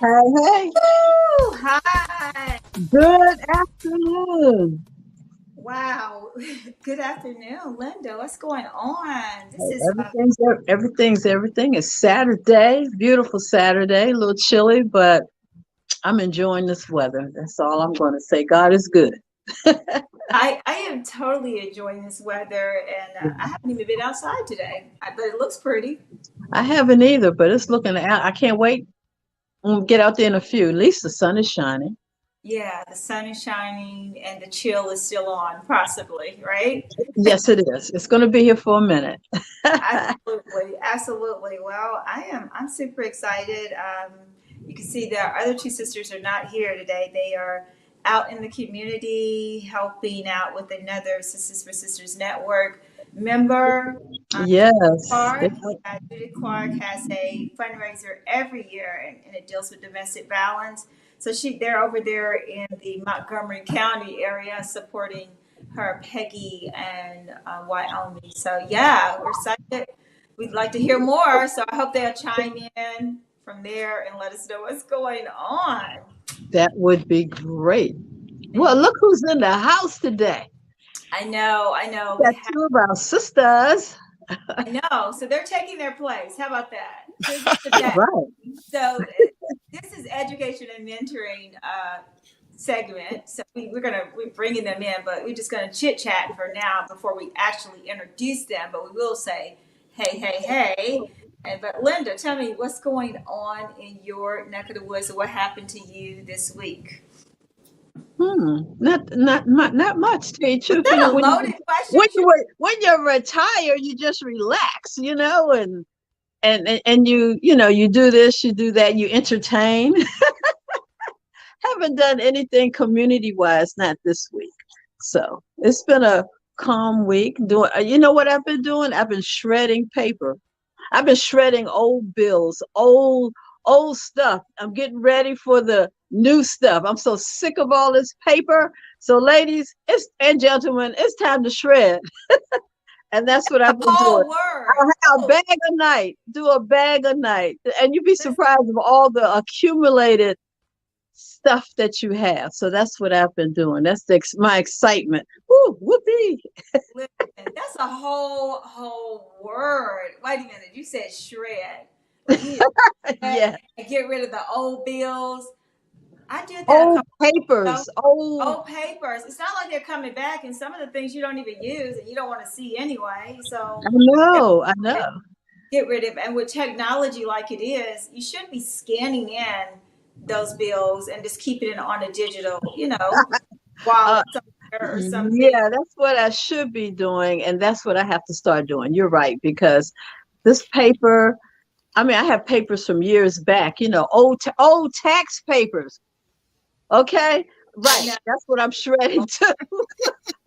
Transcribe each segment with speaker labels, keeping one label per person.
Speaker 1: Hey, hey,
Speaker 2: Woo! Hi.
Speaker 1: good afternoon.
Speaker 2: Wow. Good afternoon, Linda. What's going on? This
Speaker 1: Hey,
Speaker 2: is
Speaker 1: everything is Saturday, beautiful Saturday, a little chilly, but I'm enjoying this weather. That's all I'm going to say. God is good.
Speaker 2: I am totally enjoying this weather, and I haven't even been outside today, but it looks pretty.
Speaker 1: I haven't either, but it's looking out. I can't wait. We'll get out there in a few. At least the sun is shining.
Speaker 2: Yeah, the sun is shining and the chill is still on, possibly, right?
Speaker 1: Yes, it is. It's going to be here for a minute.
Speaker 2: Absolutely, absolutely. Well, I'm super excited. You can see that our other two sisters are not here today. They are out in the community helping out with another Sisters for Sisters network member.
Speaker 1: Yes.
Speaker 2: Clark, yeah, Judy Clark has a fundraiser every year, and it deals with domestic violence. So they're over there in the Montgomery County area supporting her Peggy and Wyoming. So yeah, we're excited. We'd like to hear more. So I hope they'll chime in from there and let us know what's going on.
Speaker 1: That would be great. Well,
Speaker 2: And
Speaker 1: look who's in the house today.
Speaker 2: I know, we
Speaker 1: Got
Speaker 2: have.
Speaker 1: two of our sisters.
Speaker 2: I know. So they're taking their place. How about that? Here's the
Speaker 1: Right.
Speaker 2: So this is education and mentoring segment. So we're bringing them in, but we're just gonna chit chat for now before we actually introduce them. But we will say, hey, hey, hey. And but Linda, tell me what's going on in your neck of the woods, or what happened to you this week?
Speaker 1: Not much. To tell you the
Speaker 2: Was
Speaker 1: truth,
Speaker 2: that a loaded question?
Speaker 1: when you're retired, you just relax, and you do this, you do that, you entertain. Haven't done anything community wise, not this week. So it's been a calm week. Doing, you know what I've been doing? I've been shredding paper. I've been shredding old bills, old stuff. I'm getting ready for the new stuff. I'm so sick of all this paper. So, ladies, and gentlemen, it's time to shred, and that's what I've been doing.
Speaker 2: Whole word.
Speaker 1: I'll have a
Speaker 2: Oh,
Speaker 1: bag a night, do a bag a night, and you'd be
Speaker 2: listen,
Speaker 1: surprised of all the accumulated stuff that you have. So that's what I've been doing. That's my excitement. Woo, whoopee!
Speaker 2: listen. That's a whole word. Wait a minute. You said shred. Like you need to shred
Speaker 1: Yeah,
Speaker 2: and get rid of the old bills. I did that a
Speaker 1: old
Speaker 2: couple of years
Speaker 1: papers,
Speaker 2: ago.
Speaker 1: old.
Speaker 2: Old papers. It's not like they're coming back, and some of the things you don't even use and you don't want to see anyway. So
Speaker 1: I know.
Speaker 2: get rid of. And with technology like it is, you should be scanning in those bills and just keeping it on a digital,
Speaker 1: Uh,
Speaker 2: wallet somewhere or something.
Speaker 1: yeah, that's what I should be doing, and that's what I have to start doing. You're right, because this paper. I mean, I have papers from years back. Old tax papers. Okay,
Speaker 2: I
Speaker 1: right.
Speaker 2: know.
Speaker 1: That's what I'm shredding too.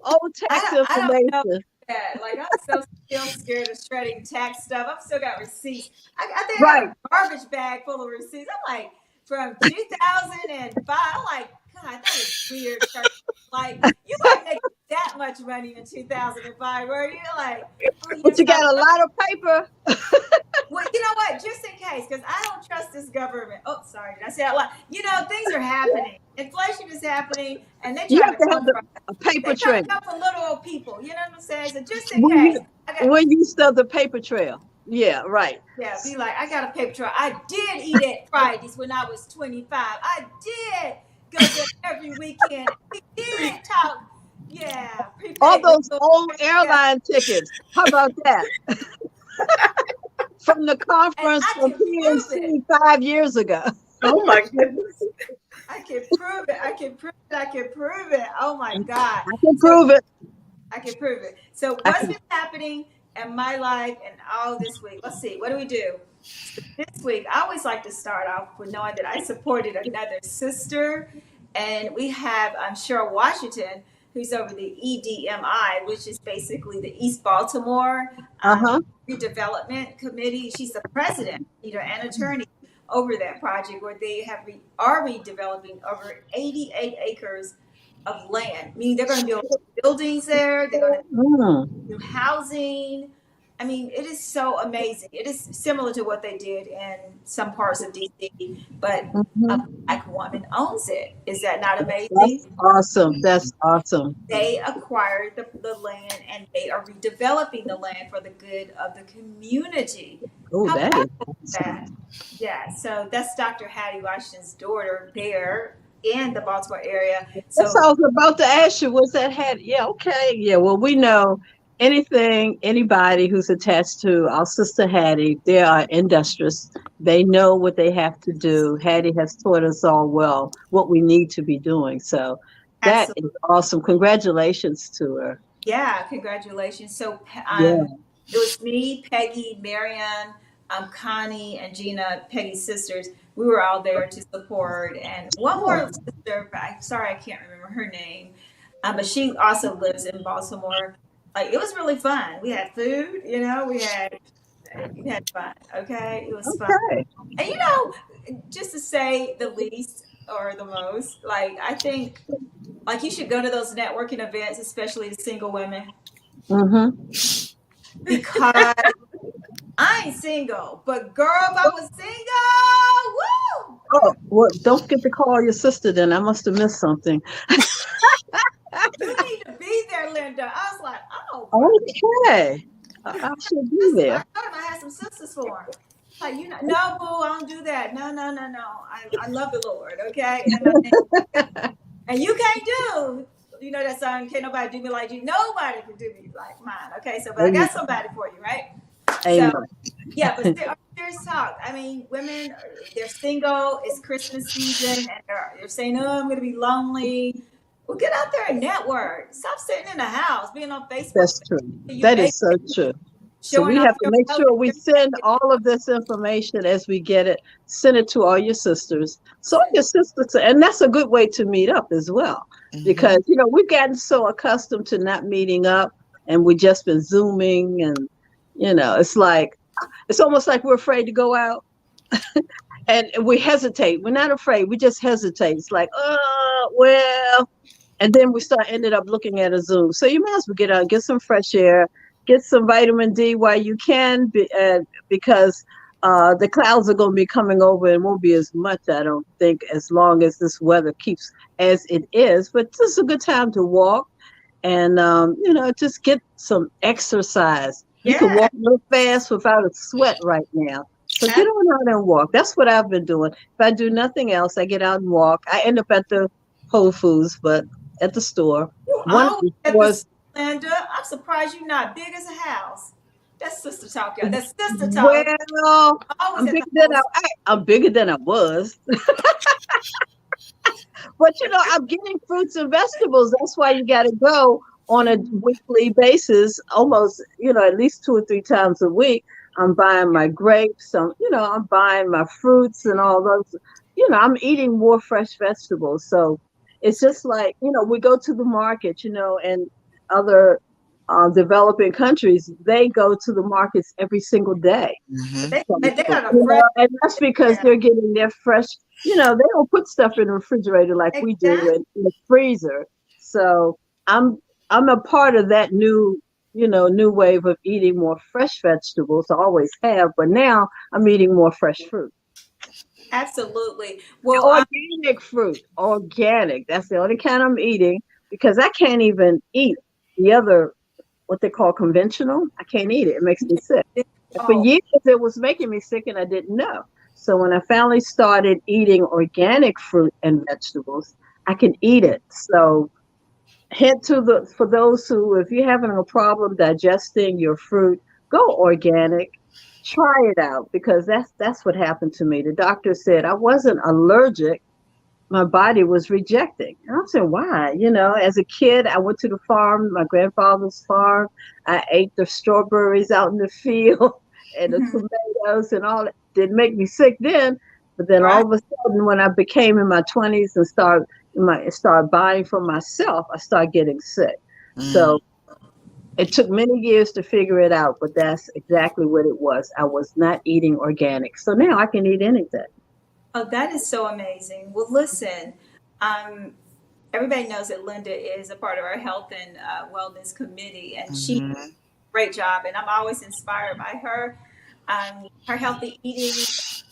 Speaker 1: Old tax
Speaker 2: I don't know
Speaker 1: information.
Speaker 2: that. Like I'm so still scared of shredding tax stuff. I've still got receipts. I think I got
Speaker 1: Right.
Speaker 2: a garbage bag full of receipts. I'm like from 2005. I'm like, God, that is weird. Like you weren't making that much money in 2005, were you? Like, oh
Speaker 1: But
Speaker 2: yes,
Speaker 1: you got a lot of paper.
Speaker 2: well, you know what? Just in case, because I don't trust this government. Oh, sorry, did I say that loud? Things are happening. Inflation is happening, and they're
Speaker 1: You
Speaker 2: trying
Speaker 1: have
Speaker 2: to
Speaker 1: to have
Speaker 2: come for us.
Speaker 1: a paper
Speaker 2: They're trying to
Speaker 1: trail.
Speaker 2: come for little old people. You know what I'm saying? So just in
Speaker 1: When
Speaker 2: case,
Speaker 1: you
Speaker 2: I got
Speaker 1: when you start the paper trail. Yeah, right.
Speaker 2: yeah, be like, I got a paper trail. I did eat at Fridays when I was 25. I did go there every weekend. We did talk. Yeah,
Speaker 1: All
Speaker 2: prepaid with
Speaker 1: those
Speaker 2: little.
Speaker 1: old
Speaker 2: Yeah,
Speaker 1: airline tickets. How about that? From the
Speaker 2: and
Speaker 1: conference
Speaker 2: I
Speaker 1: from
Speaker 2: can prove it.
Speaker 1: PNC 5 years ago.
Speaker 3: Oh my goodness.
Speaker 2: I can prove it. I can prove it. I can prove it. Oh my God.
Speaker 1: I can
Speaker 2: So
Speaker 1: prove it.
Speaker 2: I can prove it. So
Speaker 1: I
Speaker 2: what's
Speaker 1: can.
Speaker 2: been happening in my life and all this week? Let's see. What do we do? So this week, I always like to start off with knowing that I supported another sister, and we have Cheryl Washington, who's over the EDMI, which is basically the East Baltimore
Speaker 1: Uh huh.
Speaker 2: Redevelopment Committee. She's the president, and attorney over that project, where they are redeveloping over 88 acres of land. Meaning they're going to build buildings there. They're going to
Speaker 1: Mm.
Speaker 2: do housing. I mean, it is so amazing. It is similar to what they did in some parts of DC, but a
Speaker 1: Mhm.
Speaker 2: Black woman owns it. Is that not amazing?
Speaker 1: That's awesome. That's awesome.
Speaker 2: They acquired the land and they are redeveloping the land for the good of the community.
Speaker 1: Oh,
Speaker 2: How
Speaker 1: that is
Speaker 2: powerful is
Speaker 1: awesome.
Speaker 2: that? Yeah, so that's Dr. Hattie Washington's daughter there in the Baltimore area.
Speaker 1: That's
Speaker 2: So
Speaker 1: all I was about to ask you. Was that had? Yeah, okay. Yeah, well, we know anybody who's attached to our sister Hattie, they are industrious. They know what they have to do. Hattie has taught us all well what we need to be doing. So that
Speaker 2: absolutely.
Speaker 1: is awesome. Congratulations to her.
Speaker 2: Yeah, congratulations. So
Speaker 1: Yeah.
Speaker 2: it was me, Peggy, Marianne, Connie, and Gina, Peggy's sisters. We were all there to support, and one
Speaker 1: Oh,
Speaker 2: more sister. But I'm sorry, I can't remember her name. But she also lives in Baltimore. Like it was really fun. We had food, we had fun. Okay, it was fun,
Speaker 1: okay.
Speaker 2: and just to say the least or the most, like I think like you should go to those networking events, especially the single women,
Speaker 1: Mm-hmm.
Speaker 2: because I ain't single. But girl, if I was single, woo!
Speaker 1: Oh, well, don't forget to call your sister then. I must have missed something.
Speaker 2: You need to be there, Linda. I was like, oh my
Speaker 1: Okay. I should be
Speaker 2: sisters. I
Speaker 1: there.
Speaker 2: told him I had some sisters for him. Like, no, boo, I don't do that. No, no, no, no. I love the Lord, okay? And you can't do, that song, can't nobody do me like you. Nobody can do me like mine, okay? So, but I got somebody for you, right? So,
Speaker 1: Amen.
Speaker 2: yeah, but serious talk. I mean, women, they're single. It's Christmas season, and they're saying, "Oh, I'm going to be lonely." Well, get out there and network. Stop sitting in the house, being on Facebook.
Speaker 1: That's true.
Speaker 2: You
Speaker 1: That
Speaker 2: bake,
Speaker 1: is so true. So
Speaker 2: showing
Speaker 1: we
Speaker 2: off
Speaker 1: have to
Speaker 2: your
Speaker 1: make sure we send
Speaker 2: relationship.
Speaker 1: all of this information as we get it, send it to all your sisters. So all your sisters, and that's a good way to meet up as well.
Speaker 3: Mm-hmm.
Speaker 1: Because, we've gotten so accustomed to not meeting up and we just been Zooming and, it's almost like we're afraid to go out and we hesitate. We're not afraid. We just hesitate. It's like, oh, well, and then we ended up looking at a Zoom. So you might as well get out, get some fresh air, get some vitamin D while you can, because the clouds are going to be coming over and won't be as much, I don't think, as long as this weather keeps as it is. But this is a good time to walk and, just get some exercise. You can
Speaker 2: Yeah,
Speaker 1: walk real fast without a sweat right now. So get on out and walk. That's what I've been doing. If I do nothing else, I get out and walk. I end up at the Whole Foods, but at the store.
Speaker 2: you
Speaker 1: One
Speaker 2: always at the
Speaker 1: was
Speaker 2: Linda. I'm surprised you're not big as a house. That's sister talk, y'all. That's sister talk.
Speaker 1: well,
Speaker 2: Always
Speaker 1: I'm
Speaker 2: at
Speaker 1: bigger
Speaker 2: the
Speaker 1: than
Speaker 2: house.
Speaker 1: I'm bigger than I was. But I'm getting fruits and vegetables. That's why you got to go on a weekly basis, almost, at least 2 or 3 times a week. I'm buying my grapes. I'm buying my fruits and all those. I'm eating more fresh vegetables. So it's just like, we go to the market, and other developing countries, they go to the markets every single day.
Speaker 3: Mm-hmm.
Speaker 2: They got a fresh.
Speaker 1: And that's because
Speaker 2: Yeah,
Speaker 1: they're getting their fresh, they don't put stuff in the refrigerator like we do
Speaker 2: exactly.
Speaker 1: in the freezer. So I'm I'm a part of that new wave of eating more fresh vegetables. I always have, but now I'm eating more fresh fruit.
Speaker 2: Absolutely. Well,
Speaker 1: Organic fruit. Organic. That's the only kind I'm eating because I can't even eat the other what they call conventional. I can't eat it. It makes me sick. And for
Speaker 2: oh,
Speaker 1: years, it was making me sick, and I didn't know. So when I finally started eating organic fruit and vegetables, I can eat it. So hint to for those who, if you're having a problem digesting your fruit, go organic. Try it out because that's what happened to me. The doctor said I wasn't allergic, my body was rejecting. And I'm saying, why? As a kid, I went to the farm, my grandfather's farm. I ate the strawberries out in the field and the
Speaker 2: mhm,
Speaker 1: tomatoes and all that. Didn't make me sick then. But then all
Speaker 2: right.
Speaker 1: of a sudden, when I became in my 20s and started buying for myself, I started getting sick.
Speaker 3: Mm.
Speaker 1: So it took many years to figure it out, but that's exactly what it was. I was not eating organic. So now I can eat anything.
Speaker 2: Oh, that is so amazing. Well, listen, um, everybody knows that Linda is a part of our health and wellness committee, and she
Speaker 3: Mm-hmm.
Speaker 2: great job, and I'm always inspired by her. Her healthy eating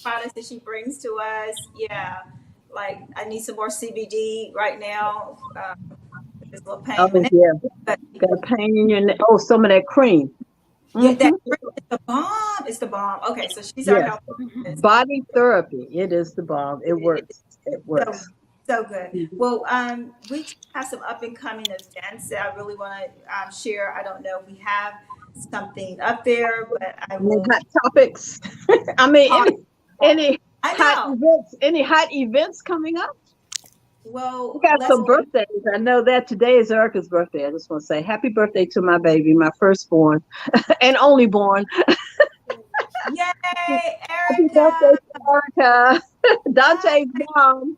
Speaker 2: products that she brings to us. Yeah, like I need some more CBD right now. This little
Speaker 1: Oh
Speaker 2: pain in my neck.
Speaker 1: yeah,
Speaker 2: But
Speaker 1: got a pain in your neck. Oh, some of that cream.
Speaker 2: yeah,
Speaker 1: Mm-hmm.
Speaker 2: it's the bomb. It's the bomb. Okay, so she's our
Speaker 1: Yes,
Speaker 2: health.
Speaker 1: body therapy. It is the bomb. It works. It
Speaker 2: So
Speaker 1: works.
Speaker 2: so good.
Speaker 1: Mhm.
Speaker 2: Well, we have some up and coming events that I really want to share. I don't know if we have something up there, but I
Speaker 1: Any
Speaker 2: will
Speaker 1: hot topics? I mean,
Speaker 2: talk.
Speaker 1: any
Speaker 2: I
Speaker 1: hot
Speaker 2: know.
Speaker 1: events? Any hot events coming up? We
Speaker 2: Well,
Speaker 1: got
Speaker 2: let's.
Speaker 1: some birthdays. I know that today is Erica's birthday. I just want to say happy birthday to my baby, my firstborn and only born.
Speaker 2: Yay,
Speaker 1: Happy birthday
Speaker 2: Erica!
Speaker 1: to Erica, Dante's
Speaker 2: Hi,
Speaker 1: mom.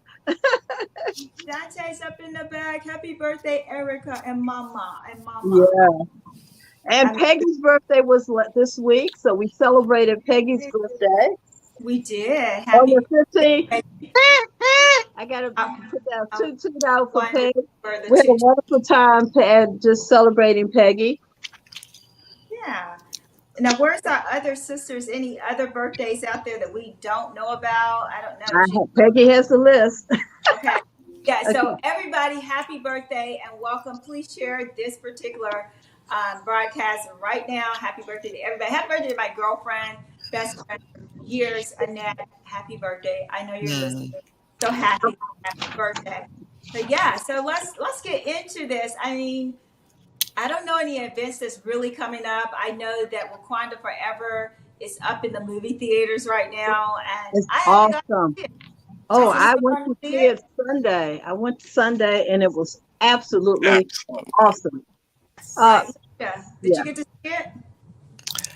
Speaker 2: Dante's up in the back. Happy birthday, Erica and Mama and Mama.
Speaker 1: Yeah. And
Speaker 2: I
Speaker 1: Peggy's birthday was this week, so we celebrated Peggy's
Speaker 2: mean,
Speaker 1: birthday
Speaker 2: we did.
Speaker 1: on
Speaker 2: Happy
Speaker 1: the 15th.
Speaker 2: birthday.
Speaker 1: I gotta
Speaker 2: I,
Speaker 1: put that
Speaker 2: I
Speaker 1: toot out for
Speaker 2: wonder
Speaker 1: Peg.
Speaker 2: for the
Speaker 1: We had a
Speaker 2: two.
Speaker 1: wonderful time just celebrating Peggy.
Speaker 2: Yeah. Now, where's our other sisters? Any other birthdays out there that we don't know about? I don't know.
Speaker 1: Peggy has the list.
Speaker 2: Okay. Yeah. So
Speaker 1: Okay.
Speaker 2: everybody, happy birthday and welcome. Please share this particular broadcast right now. Happy birthday to everybody. Happy birthday to my girlfriend, best friend for years, Annette. Happy birthday. I know you're listening. So happy birthday. But yeah, so let's get into this. I mean, I don't know any events that's really coming up. I know that Wakanda Forever is up in the movie theaters right now, and
Speaker 1: It's
Speaker 2: I haven't got
Speaker 1: awesome.
Speaker 2: to see it.
Speaker 1: Oh,
Speaker 2: Jesse, you
Speaker 1: I went
Speaker 2: going to
Speaker 1: to
Speaker 2: see
Speaker 1: see
Speaker 2: it?
Speaker 1: it Sunday. I went Sunday and it was absolutely
Speaker 3: Absolutely.
Speaker 1: awesome.
Speaker 2: I, yeah. Did
Speaker 1: Yeah.
Speaker 2: you get to see it?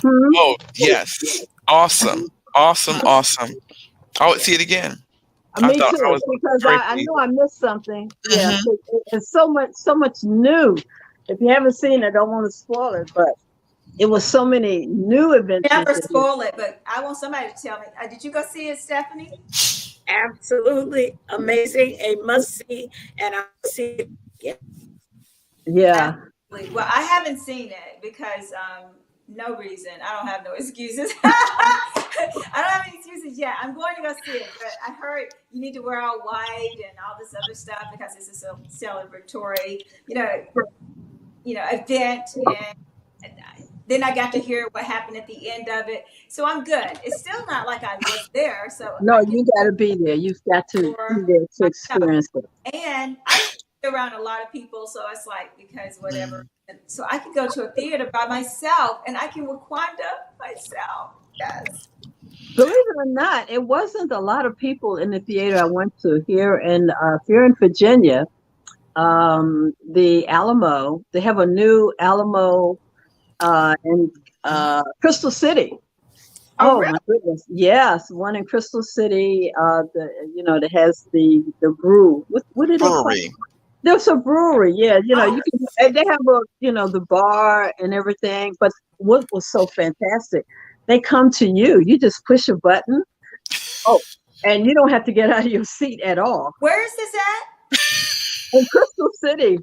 Speaker 1: Hmm?
Speaker 3: Oh, yes. Awesome. Awesome. Awesome. I would see it again. I
Speaker 1: Me
Speaker 3: thought I
Speaker 1: too,
Speaker 3: was
Speaker 1: because
Speaker 3: very
Speaker 1: I
Speaker 3: pleased.
Speaker 1: know I missed something. Yeah,
Speaker 3: Mhm.
Speaker 1: it's so much new. If you haven't seen it, I don't want to spoil it, but it was so many new adventures
Speaker 2: Never
Speaker 1: in it.
Speaker 2: spoil it, but I want somebody to tell me. Did you go see it, Stephanie?
Speaker 4: Absolutely amazing, a must see, and I'll see it again.
Speaker 1: Yeah.
Speaker 2: Absolutely. Well, I haven't seen it because no reason. I don't have no excuses. I don't have any excuses yet. I'm going to go see it, but I heard you need to wear all white and all this other stuff because it's a celebratory, event. And then I got to hear what happened at the end of it. So I'm good. It's still not like I was there, so
Speaker 1: No,
Speaker 2: I get
Speaker 1: you got to be there. You've got to be
Speaker 2: for
Speaker 1: there to
Speaker 2: myself.
Speaker 1: experience it.
Speaker 2: And I don't be around a lot of people, so it's like because whatever. And so I could go to a theater by myself, and I can Wakanda myself. Yes.
Speaker 1: Believe it or not, it wasn't a lot of people in the theater I went to here in Virginia. The Alamo, they have a new Alamo in Crystal City.
Speaker 2: Oh,
Speaker 1: Oh
Speaker 2: really?
Speaker 1: my goodness! Yes, one in Crystal City. That has the brew. What do they call it?
Speaker 3: Brewery.
Speaker 1: There's a brewery. Yeah,
Speaker 2: Oh,
Speaker 1: you can. They have the bar and everything. But what was so fantastic? They come to you. You just push a button. Oh, and you don't have to get out of your seat at all.
Speaker 2: where is this at?
Speaker 1: In Crystal City,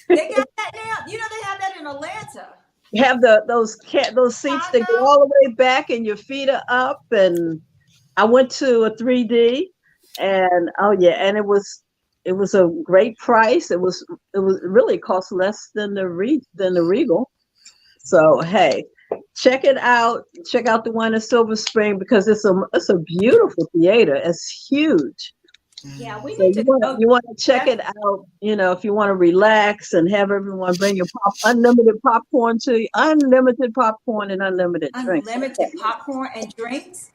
Speaker 2: They got that now. They have that in Atlanta.
Speaker 1: you have those seats that go
Speaker 2: Chicago.
Speaker 1: all the way back, and your feet are up. And I went to a 3D, and oh yeah, and it was a great price. It really cost less than the Regal. So hey, check it out. Check out the one in Silver Spring because it's a beautiful theater. It's huge.
Speaker 2: Yeah, we
Speaker 1: So
Speaker 2: need to go.
Speaker 1: you want to check it out. If you want to relax and have everyone bring your unlimited popcorn to you, unlimited popcorn and unlimited drinks.
Speaker 2: Unlimited popcorn and drinks.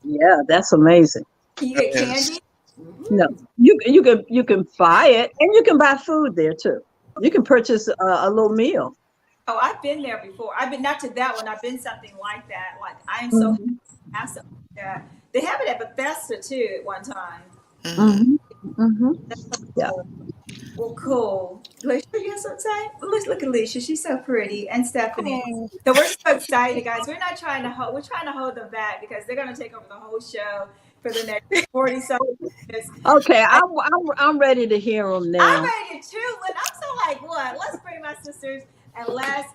Speaker 1: Yeah, that's amazing.
Speaker 2: Can you get
Speaker 3: Yes.
Speaker 2: candy?
Speaker 1: No, you can buy it and you can buy food there too. You can purchase a little meal.
Speaker 2: Oh, I've been there before. I've been not to that one. I've been something like that. Like I am so happy to have something like that. They have it at Bethesda too at one time.
Speaker 1: Mm-hmm. Yeah.
Speaker 2: Well, cool. Alicia, you have something to say? Look at Alicia. She's so pretty. And Stephanie. So we're so excited, guys. We're not trying to we're trying to hold them back because they're going to take over the whole show for the next 40 something minutes.
Speaker 1: Okay, I'm ready to hear them
Speaker 2: I'm
Speaker 1: now.
Speaker 2: ready too, and I'm so like, what? Let's bring my sisters and let's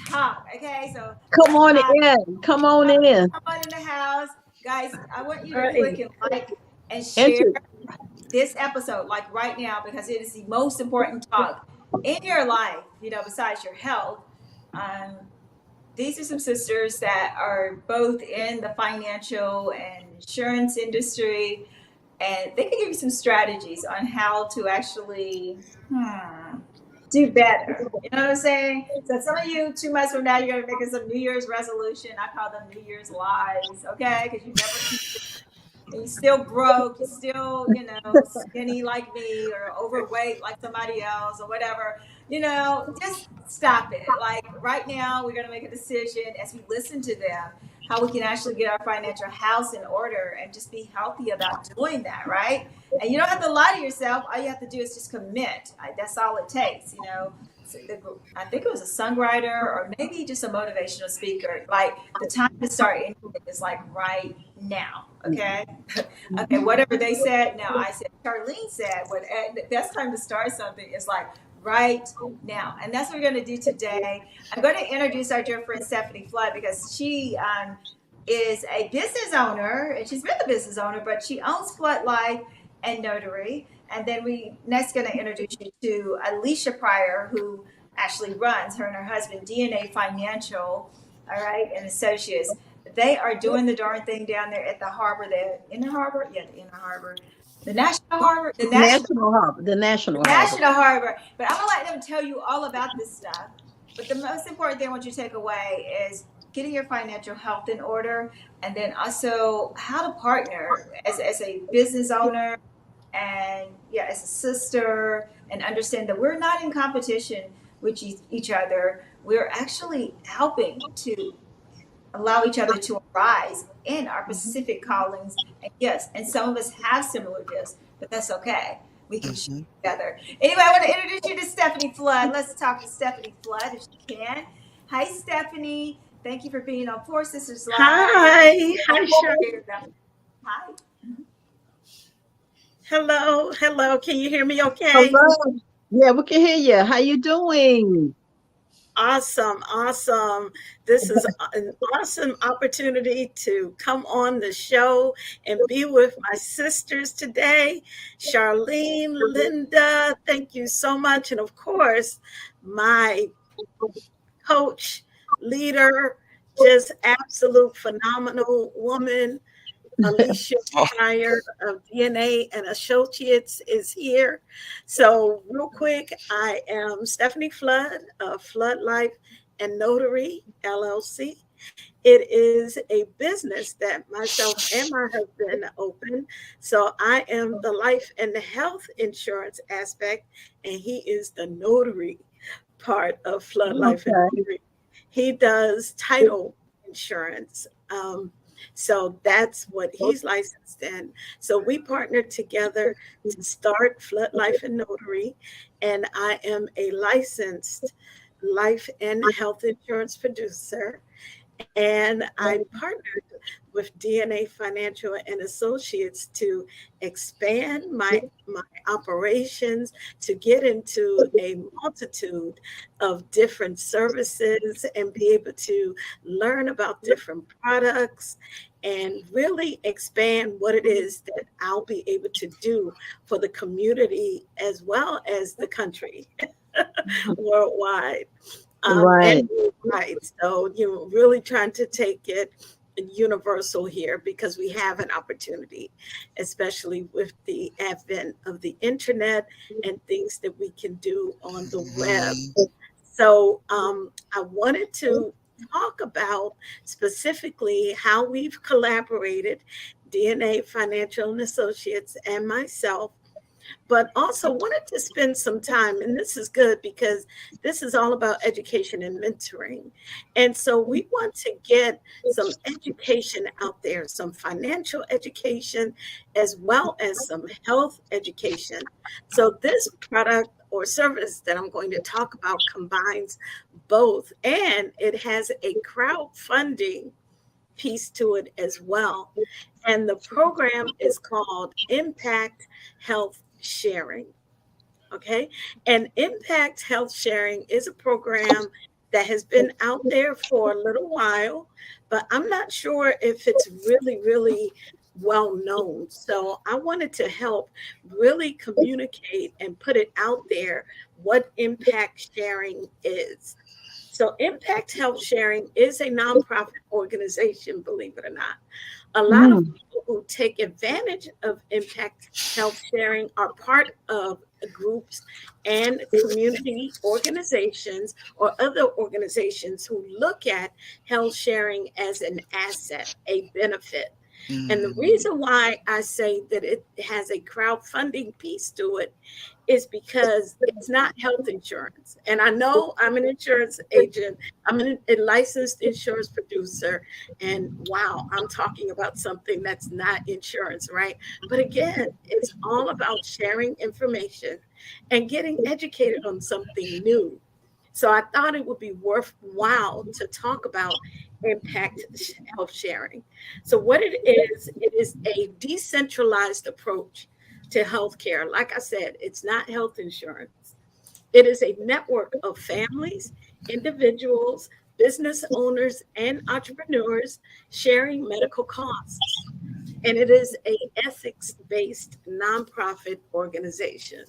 Speaker 2: talk. Okay, so
Speaker 1: Come on in. Come on in.
Speaker 2: come on in the house, guys. I want you to click
Speaker 4: Right.
Speaker 2: and like and share
Speaker 1: Enter.
Speaker 2: this episode, like right now, because it is the most important talk in your life. Besides your health. Um, these are some sisters that are both in the financial and insurance industry, and they can give you some strategies on how to actually do better. You know what I'm saying? So some of you 2 months from now, you're gonna be making some New Year's resolution. I call them New Year's lies, okay? Because you never keep it, and you still broke, you still, skinny like me or overweight like somebody else or whatever. Just stop it. Like right now, we're gonna make a decision as we listen to them how we can actually get our financial house in order and just be healthy about doing that, right? And you don't have to lie to yourself. All you have to do is just commit. That's all it takes. I think it was a songwriter or maybe just a motivational speaker. Like the time to start anything is like right now. Okay. Okay. Whatever they said. Now I said, Charlene said, what best time to start something is like right now. And that's what we're going to do today. I'm going to introduce our dear friend Stephanie Flood because she is a business owner, and she's been a business owner, but she owns Flood Life and Notary. And then we next going to introduce you to Alicia Pryor, who actually runs, her and her husband, DNA Financial, all right, and Associates. They are doing the darn thing down there at the harbor. They're in the harbor, yeah, the inner harbor, the national harbor, the
Speaker 1: National Harbor. The National Harbor.
Speaker 2: national harbor. But I'm gonna let them tell you all about this stuff. But the most important thing I want you to take away is getting your financial health in order, and then also how to partner as a business owner and as a sister, and understand that we're not in competition with each other. We're actually helping to allow each other to arise in our specific callings and gifts. And some of us have similar gifts, but that's okay. We can share together. Anyway, I want to introduce you to Stephanie Flood. Let's talk to Stephanie Flood if she can. Hi, Stephanie. Thank you for being on 4Sisters Live.
Speaker 4: Hi. Hi, Shirley.
Speaker 2: Hi.
Speaker 4: Hello. Hello. Can you hear me okay?
Speaker 1: Hello. Yeah, we can hear you. How you doing?
Speaker 4: Awesome. Awesome. This is an awesome opportunity to come on the show and be with my sisters today. Charlene, Linda, thank you so much. And of course, my coach, leader, just absolute phenomenal woman, Alicia Pryor of DNA and Associates is here. So real quick, I am Stephanie Flood of Flood Life and Notary, LLC. It is a business that myself and my husband opened. So I am the life and the health insurance aspect, and he is the notary part of Flood Life and Notary. He does title insurance. So that's what he's licensed in. So we partnered together to start Flood Life and Notary, and I am a licensed life and health insurance producer. And I partnered with DNA Financial and Associates to expand my operations, to get into a multitude of different services and be able to learn about different products and really expand what it is that I'll be able to do for the community as well as the country worldwide.
Speaker 1: Right.
Speaker 4: Right. So, really trying to take it universal here because we have an opportunity, especially with the advent of the internet and things that we can do on the web. So I wanted to talk about specifically how we've collaborated, DNA Financial and Associates and myself, but also wanted to spend some time, and this is good because this is all about education and mentoring. And so we want to get some education out there, some financial education, as well as some health education. So this product or service that I'm going to talk about combines both, and it has a crowdfunding piece to it as well. And the program is called Impact Health Sharing. Okay. And Impact Health Sharing is a program that has been out there for a little while, but I'm not sure if it's really well known. So I wanted to help really communicate and put it out there what impact sharing is. So Impact Health Sharing is a nonprofit organization, believe it or not. A lot of
Speaker 1: Mm.
Speaker 4: people who take advantage of impact health sharing are part of groups and community organizations or other organizations who look at health sharing as an asset, a benefit. And the
Speaker 3: Mm.
Speaker 4: reason why I say that it has a crowdfunding piece to it is because it's not health insurance. And I know I'm an insurance agent, I'm a licensed insurance producer, and wow, I'm talking about something that's not insurance, right? But again, it's all about sharing information and getting educated on something new. So I thought it would be worthwhile to talk about impact health sharing. So what it is a decentralized approach to healthcare. Like I said, it's not health insurance. It is a network of families, individuals, business owners, and entrepreneurs sharing medical costs. And it is a ethics-based nonprofit organization.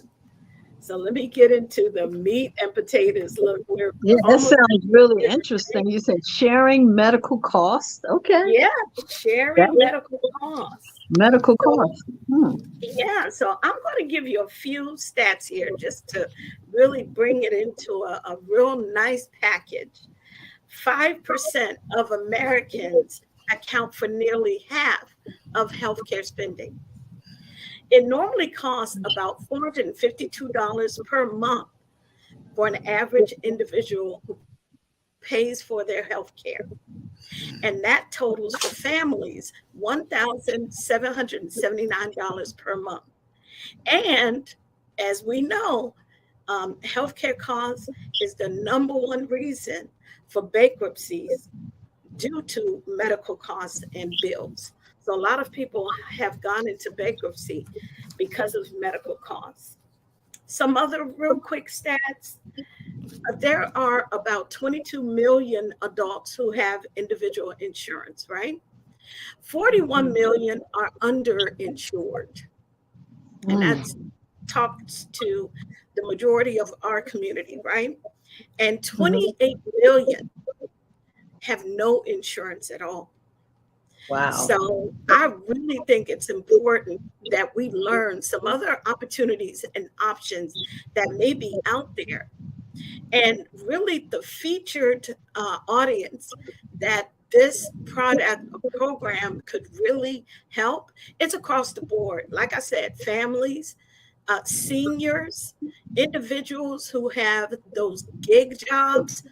Speaker 4: So let me get into the meat and potatoes. Look, we're
Speaker 1: Yeah, that
Speaker 4: almost
Speaker 1: sounds really interesting. You said sharing medical costs. Okay.
Speaker 4: yeah,
Speaker 1: That
Speaker 4: sharing
Speaker 1: is
Speaker 4: medical costs.
Speaker 1: medical
Speaker 4: So
Speaker 1: costs. Hmm.
Speaker 4: yeah, so I'm going to give you a few stats here just to really bring it into a real nice package. 5% of Americans account for nearly half of healthcare spending. It normally costs about $452 per month for an average individual who pays for their health care. And that totals for families $1,779 per month. And as we know, healthcare costs is the number one reason for bankruptcies due to medical costs and bills. So a lot of people have gone into bankruptcy because of medical costs. Some other real quick stats. There are about 22 million adults who have individual insurance, right? 41 million are underinsured. And that's
Speaker 1: Mm.
Speaker 4: talks to the majority of our community, right? And
Speaker 1: Mhm.
Speaker 4: 28 million have no insurance at all.
Speaker 1: Wow.
Speaker 4: So I really think it's important that we learn some other opportunities and options that may be out there. And really, the featured audience that this product or program could really help, it's across the board. Like I said, families, seniors, individuals who have those gig jobs,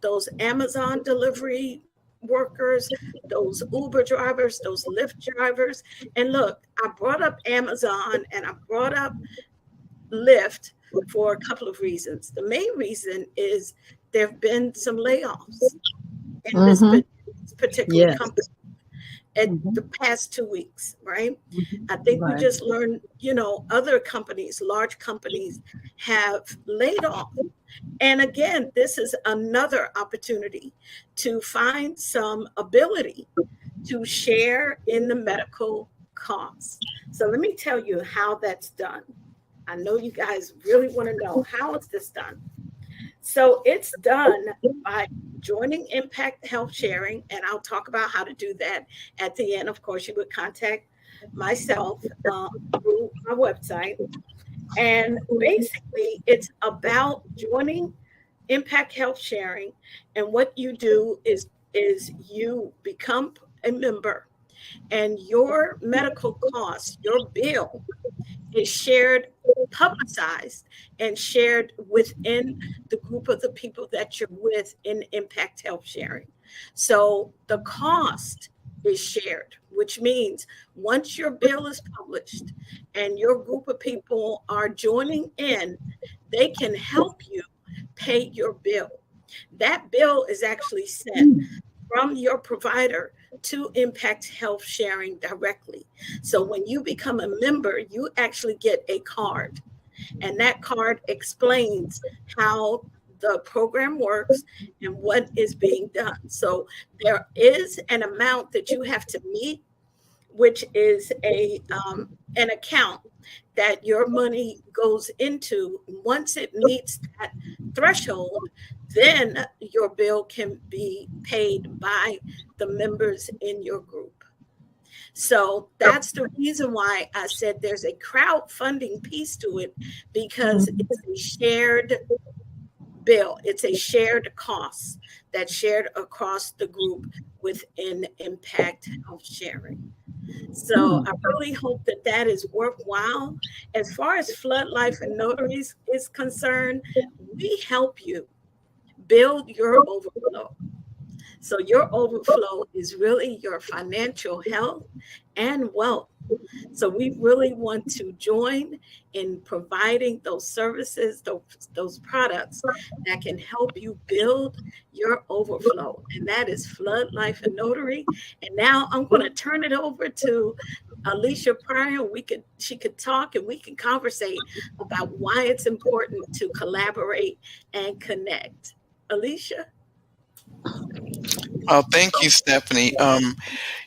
Speaker 4: those Amazon delivery workers, those Uber drivers, those Lyft drivers. And look, I brought up Amazon and I brought up Lyft for a couple of reasons. The main reason is there have been some layoffs in this
Speaker 1: Mm-hmm.
Speaker 4: particular
Speaker 1: Yes.
Speaker 4: company at the
Speaker 1: Mm-hmm.
Speaker 4: past 2 weeks, right? I
Speaker 1: Mm-hmm.
Speaker 4: think we
Speaker 1: Right.
Speaker 4: just learned, other companies, large companies have laid off. And again, this is another opportunity to find some ability to share in the medical costs. So let me tell you how that's done. I know you guys really want to know how is this done. So it's done by joining Impact Health Sharing, and I'll talk about how to do that at the end. Of course, you would contact myself through my website. And basically, it's about joining Impact Health Sharing. And what you do is you become a member, and your medical costs, your bill, is shared, publicized, and shared within the group of the people that you're with in Impact Health Sharing. So the cost is shared, which means once your bill is published and your group of people are joining in, they can help you pay your bill. That bill is actually sent from your provider to Impact Health Sharing directly. So when you become a member, you actually get a card. And that card explains how the program works and what is being done. So there is an amount that you have to meet, which is an account that your money goes into. Once it meets that threshold, then your bill can be paid by the members in your group. So that's the reason why I said there's a crowdfunding piece to it, because it's a shared bill. It's a shared cost that's shared across the group within Impact Health Sharing. So I really hope that that is worthwhile. As far as Flood Life and Notaries is concerned, we help you build your overflow. So your overflow is really your financial health and wealth. So we really want to join in providing those services, those products that can help you build your overflow. And that is Flood Life and Notary. And now I'm going to turn it over to Alicia Pryor. She could talk and we can conversate about why it's important to collaborate and connect. Alicia?
Speaker 3: Oh, thank you, Stephanie.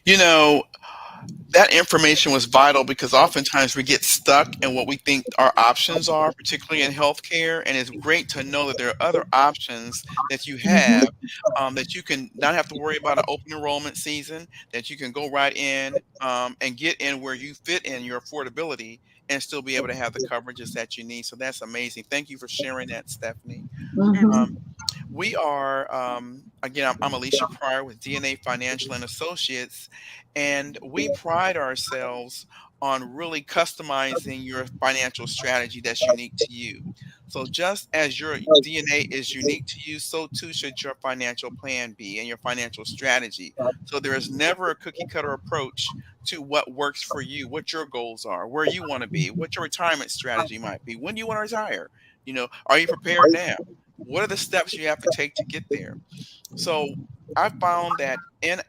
Speaker 3: You know, that information was vital because oftentimes we get stuck in what we think our options are, particularly in healthcare. And it's great to know that there are other options that you have, that you can not have to worry about an open enrollment season, that you can go right in, and get in where you fit in your affordability and still be able to have the coverages that you need. So that's amazing. Thank you for sharing that, Stephanie. Um, we are, again, I'm Alicia Pryor with DNA Financial and Associates, and we pride ourselves on really customizing your financial strategy that's unique to you. So just as your DNA is unique to you, so too should your financial plan be and your financial strategy. So there is never a cookie cutter approach to what works for you, what your goals are, where you want to be, what your retirement strategy might be, when do you want to retire. Are you prepared now? What are the steps you have to take to get there? So I found that in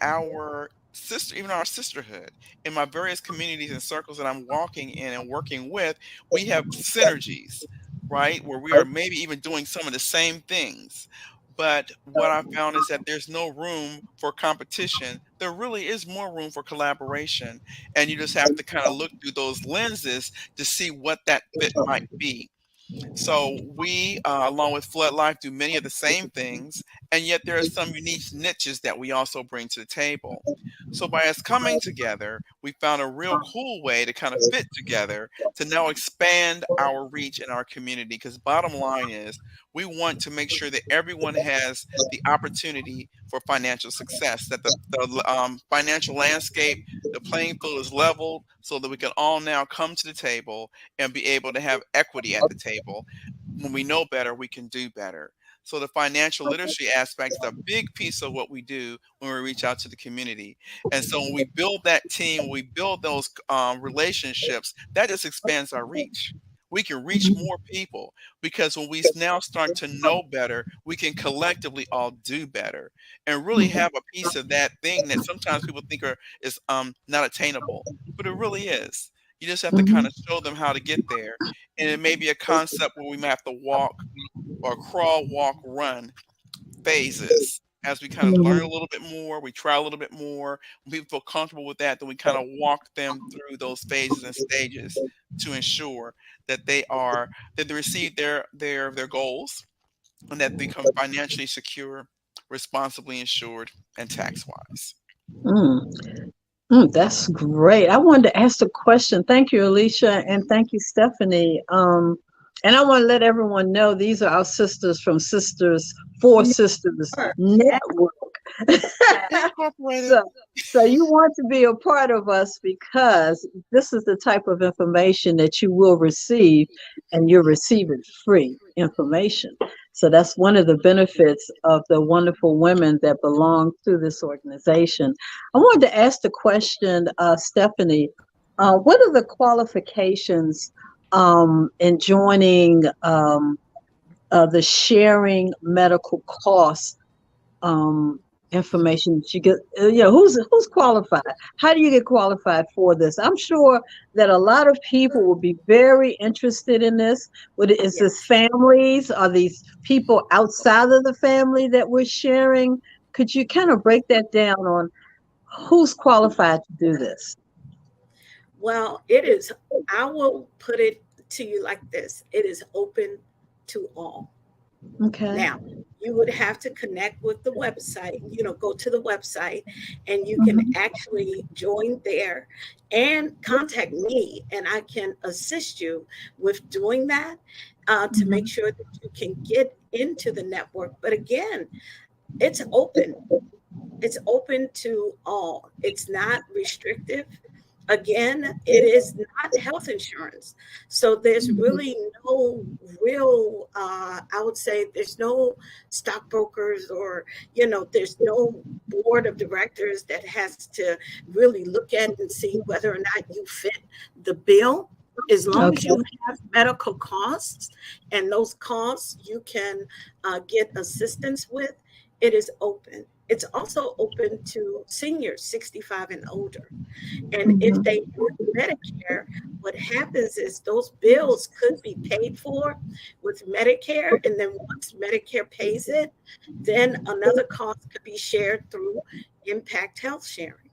Speaker 3: even our sisterhood, in my various communities and circles that I'm walking in and working with, we have synergies, right? Where we are maybe even doing some of the same things. But what I found is that there's no room for competition. There really is more room for collaboration. And you just have to kind of look through those lenses to see what that fit might be. So we, along with Flood Life, do many of the same things, and yet there are some unique niches that we also bring to the table. So by us coming together, we found a real cool way to kind of fit together to now expand our reach in our community. Because bottom line is, we want to make sure that everyone has the opportunity for financial success, that the financial landscape, the playing field is leveled so that we can all now come to the table and be able to have equity at the table. When we know better, we can do better. So the financial literacy aspect is a big piece of what we do when we reach out to the community. And so when we build that team, when we build those relationships, that just expands our reach. We can reach more people because when we now start to know better, we can collectively all do better and really have a piece of that thing that sometimes people think is not attainable, but it really is. You just have to kind of show them how to get there. And it may be a concept where we might have to walk or crawl, walk, run phases. As we kind of learn a little bit more, we try a little bit more. When people feel comfortable with that, then we kind of walk them through those phases and stages to ensure that they receive their goals and that they become financially secure, responsibly insured, and tax wise.
Speaker 1: That's great. I wanted to ask a question. Thank you, Alicia, and thank you, Stephanie. And I want to let everyone know these are our sisters from 4Sisters Network. So you want to be a part of us because this is the type of information that you will receive, and you're receiving free information. So that's one of the benefits of the wonderful women that belong to this organization. I wanted to ask the question, Stephanie, what are the qualifications in joining the sharing medical costs information that you get? Who's qualified? How do you get qualified for this? I'm sure that a lot of people will be very interested in this. Is this
Speaker 4: Yes.
Speaker 1: families? Are these people outside of the family that we're sharing? Could you kind of break that down on who's qualified to do this?
Speaker 4: Well, it is, I will put it to you like this: it is open to all.
Speaker 1: Okay.
Speaker 4: Now, you would have to connect with the website, go to the website, and you can
Speaker 1: Mhm.
Speaker 4: actually join there and contact me, and I can assist you with doing that to make
Speaker 1: Mhm.
Speaker 4: sure that you can get into the network. But again, it's open. It's open to all. It's not restrictive. Again, it is not health insurance. So there's really no real, I would say, there's no stockbrokers, or, there's no board of directors that has to really look at and see whether or not you fit the bill. As long as
Speaker 1: Okay.
Speaker 4: you have medical costs, and those costs you can get assistance with, it is open. It's also open to seniors 65 and older. And if
Speaker 1: Mhm.
Speaker 4: they have Medicare, what happens is those bills could be paid for with Medicare. And then once Medicare pays it, then another cost could be shared through impact health sharing.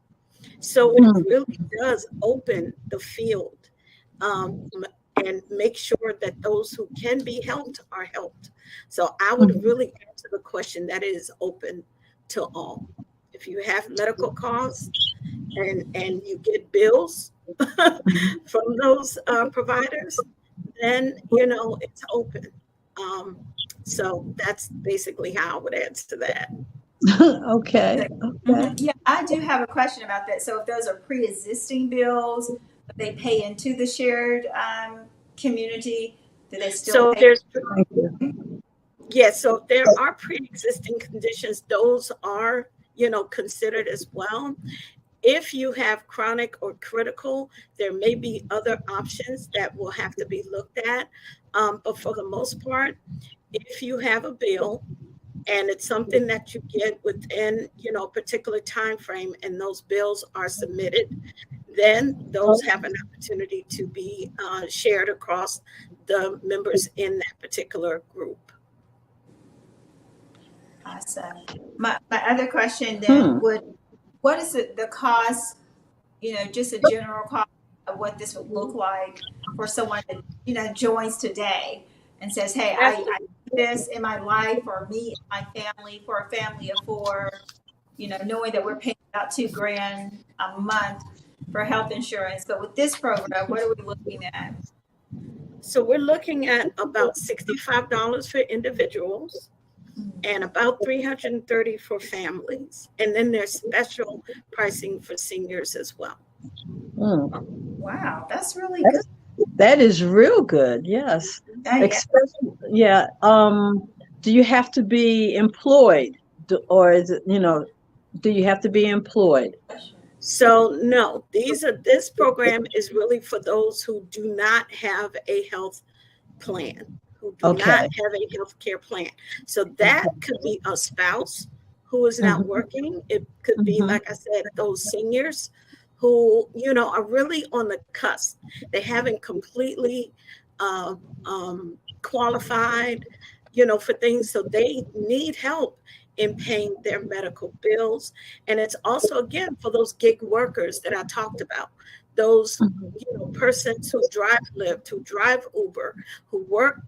Speaker 4: So it
Speaker 1: Mm.
Speaker 4: really does open the field, um, and make sure that those who can be helped are helped. So I would
Speaker 1: Mhm.
Speaker 4: really answer the question that it is open to all. If you have medical costs, and you get bills from those providers, then it's open. Um, so that's basically how I would answer that.
Speaker 1: Okay. Okay.
Speaker 2: Yeah, I do have a question about that. So if those are pre-existing bills, but they pay into the shared community, do they still
Speaker 4: So
Speaker 2: pay?
Speaker 4: there's
Speaker 1: Thank you.
Speaker 4: Yes, so there are pre-existing conditions. Those are considered as well. If you have chronic or critical, there may be other options that will have to be looked at. But for the most part, if you have a bill and it's something that you get within a particular time frame, and those bills are submitted, then those have an opportunity to be shared across the members in that particular group.
Speaker 2: Awesome. My other question then
Speaker 1: Hmm.
Speaker 2: would, what is the cost, just a general cost of what this would look like for someone that, joins today and says, hey, I do this in my life, for me and my family, for a family of four, knowing that we're paying about $2,000 a month for health insurance. But with this program, what are we looking at?
Speaker 4: So we're looking at about $65 for individuals and about $330 for families. And then there's special pricing for seniors as well.
Speaker 1: Hmm.
Speaker 2: Wow, that's really good.
Speaker 1: That's, that is real good. Yes.
Speaker 2: Yeah.
Speaker 1: Especially, yeah. Do you have to be employed, or is it, do you have to be employed?
Speaker 4: So no, this program is really for those who do not have a health plan, who do not
Speaker 1: Okay.
Speaker 4: have a health care plan. So that could be a spouse who is not
Speaker 1: Mhm.
Speaker 4: working. It could be,
Speaker 1: Mhm.
Speaker 4: like I said, those seniors who, are really on the cusp. They haven't completely uh, qualified, for things. So they need help in paying their medical bills. And it's also, again, for those gig workers that I talked about, those
Speaker 1: Mhm.
Speaker 4: persons who drive Lyft, who drive Uber, who work,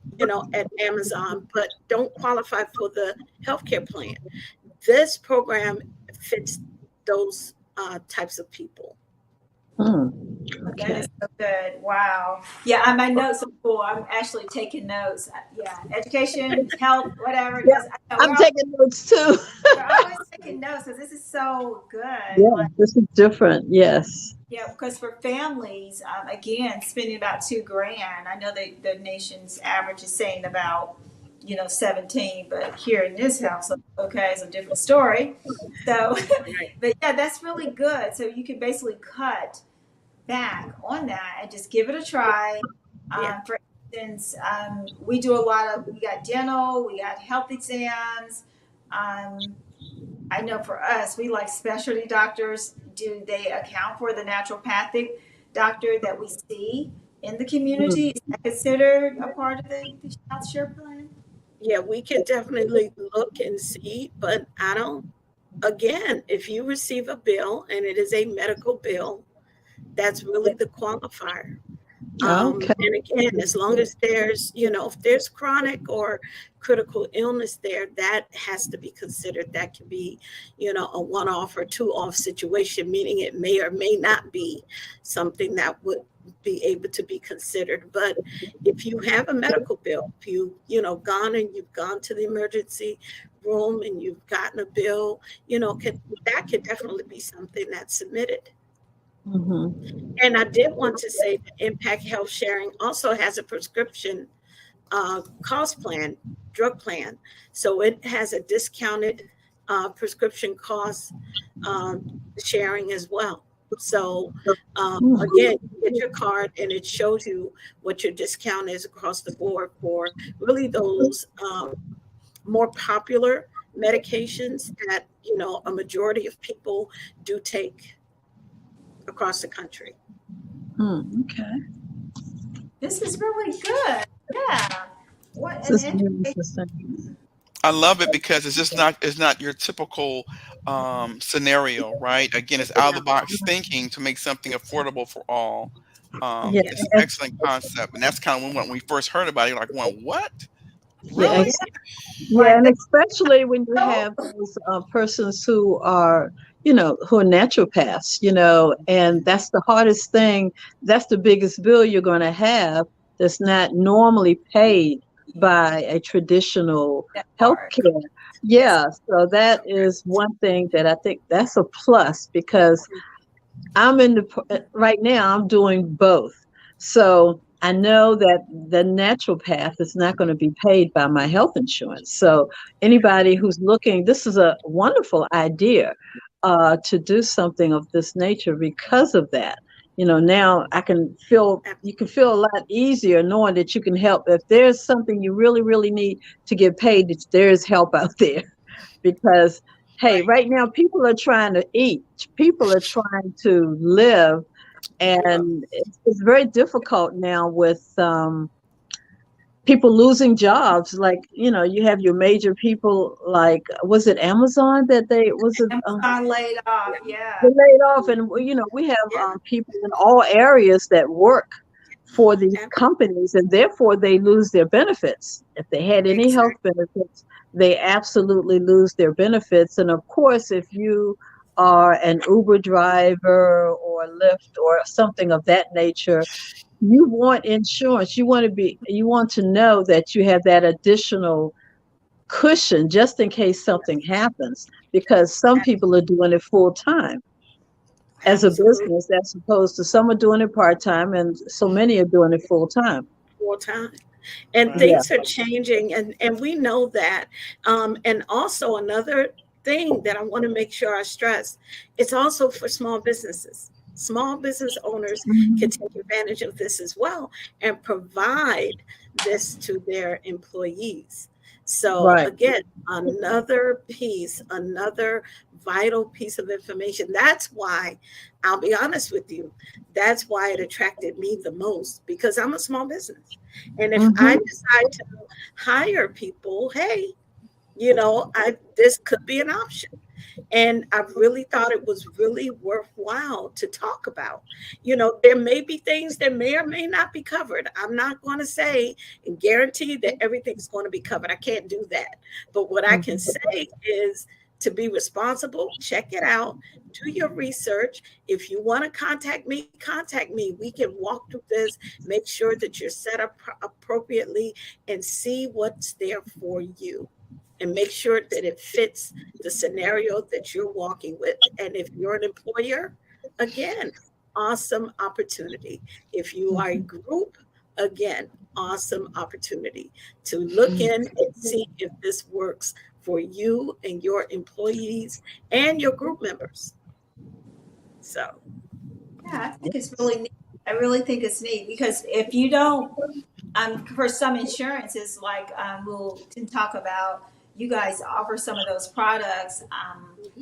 Speaker 4: at Amazon, but don't qualify for the healthcare plan. This program fits those types of people.
Speaker 1: Hmm.
Speaker 2: That
Speaker 1: Okay.
Speaker 2: is so good. Wow. Yeah, my notes are full. I'm actually taking notes. Yeah, education, health, whatever,
Speaker 1: Yeah,
Speaker 2: because
Speaker 1: I'm taking notes too.
Speaker 2: we're always taking notes because this is so good.
Speaker 1: Yeah, this is different. Yes.
Speaker 2: Yeah, because for families, again, spending about $2,000. I know that the nation's average is saying about 17, but here in this house, okay, it's a different story. So,
Speaker 4: Right.
Speaker 2: but yeah, that's really good. So you can basically cut back on that and just give it a try.
Speaker 4: Yeah.
Speaker 2: For instance, we do a lot of, we got dental, we got health exams. Um, I know for us, we like specialty doctors. Do they account for the naturopathic doctor that we see in the community? Is that considered a part of the health share plan?
Speaker 4: Yeah, we could definitely look and see, but I don't, again, if you receive a bill and it is a medical bill, that's really the qualifier.
Speaker 1: Okay.
Speaker 4: And again, as long as there's, if there's chronic or critical illness there, that has to be considered. That can be, a one-off or two-off situation, meaning it may or may not be something that would be able to be considered. But if you have a medical bill, if you've gone to the emergency room and you've gotten a bill, that could definitely be something that's submitted.
Speaker 1: Mm-hmm.
Speaker 4: And I did want to say that Impact Health Sharing also has a prescription cost plan, drug plan. So it has a discounted prescription cost sharing as well. So again, you get your card and it shows you what your discount is across the board for really those more popular medications that, a majority of people do take across the country.
Speaker 1: Okay.
Speaker 2: This is really good. Yeah. What
Speaker 1: This
Speaker 2: an
Speaker 1: is really
Speaker 2: interesting.
Speaker 1: interesting.
Speaker 3: I love it because it's not your typical scenario, right? Again, it's out of the box thinking to make something affordable for all.
Speaker 1: Yeah.
Speaker 3: It's an excellent concept, and that's kind of when we first heard about it. You're like, "Well, what?
Speaker 1: Yeah.
Speaker 3: Really?"
Speaker 1: Yeah, and especially when you have those persons who are, who are naturopaths, and that's the hardest thing. That's the biggest bill you're going to have that's not normally paid by a traditional
Speaker 2: That part.
Speaker 1: healthcare. Yeah, so that is one thing that I think that's a plus because right now I'm doing both. So I know that the naturopath is not going to be paid by my health insurance. So anybody who's looking, this is a wonderful idea to do something of this nature because of that. Now you can feel a lot easier knowing that you can help. If there's something you really, really need to get paid, there's help out there because hey, right now people are trying to eat, people are trying to live, and it's very difficult now with people losing jobs. Like you have your major people, like was it Amazon that
Speaker 2: Amazon laid off.
Speaker 1: they
Speaker 2: Yeah.
Speaker 1: laid off, and we have
Speaker 4: Yeah.
Speaker 1: people in all areas that work for these companies, and therefore they lose their benefits. If they had any health benefits, they absolutely lose their benefits. And of course, if you are an Uber driver or Lyft or something of that nature, you want insurance. You want to know that you have that additional cushion just in case something happens, because some people are doing it full time as a
Speaker 4: Absolutely.
Speaker 1: business as opposed to some are doing it part-time, and so many are doing it full time.
Speaker 4: Full time. And
Speaker 1: Yeah.
Speaker 4: things are changing, and we know that. And also another thing that I want to make sure I stress, it's also for small businesses. Small business owners can
Speaker 1: Mhm.
Speaker 4: take advantage of this as well and provide this to their employees. So
Speaker 1: Right.
Speaker 4: again, another piece, another vital piece of information. That's why, I'll be honest with you, that's why it attracted me the most, because I'm a small business. And if I
Speaker 1: Mhm.
Speaker 4: decide to hire people, hey, this could be an option. And I really thought it was really worthwhile to talk about. There may be things that may or may not be covered. I'm not going to say and guarantee that everything's going to be covered. I can't do that. But what I can
Speaker 1: Mhm.
Speaker 4: say is to be responsible, check it out, do your research. If you want to contact me, contact me. We can walk through this, make sure that you're set up appropriately, and see what's there for you, and make sure that it fits the scenario that you're walking with. And if you're an employer, again, awesome opportunity. If you are a group, again, awesome opportunity to look in and see if this works for you and your employees and your group members. So,
Speaker 2: Yeah, I think it's really neat. I really think it's neat because if you don't, for some insurances, like we'll can talk about, you guys offer some of those products,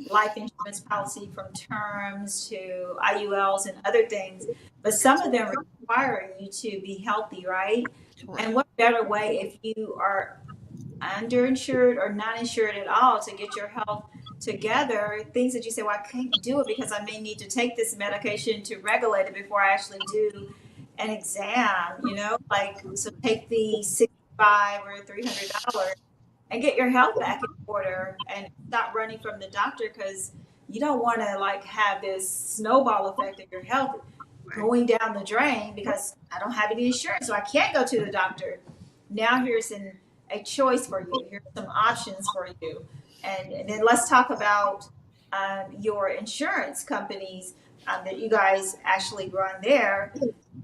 Speaker 2: life insurance policy from terms to IULs and other things, but some of them require you to be healthy, right? And
Speaker 3: Correct.
Speaker 2: what better way if you are underinsured or not insured at all to get your health together, things that you say, well, I can't do it because I may need to take this medication to regulate it before I actually do an exam, like, so take the 65 or $300 and get your health back in order and stop running from the doctor, because you don't want to like have this snowball effect of your health going down the drain because I don't have any insurance, so I can't go to the doctor. Now here's a choice for you. Here's some options for you. And then let's talk about your insurance companies that you guys actually run there.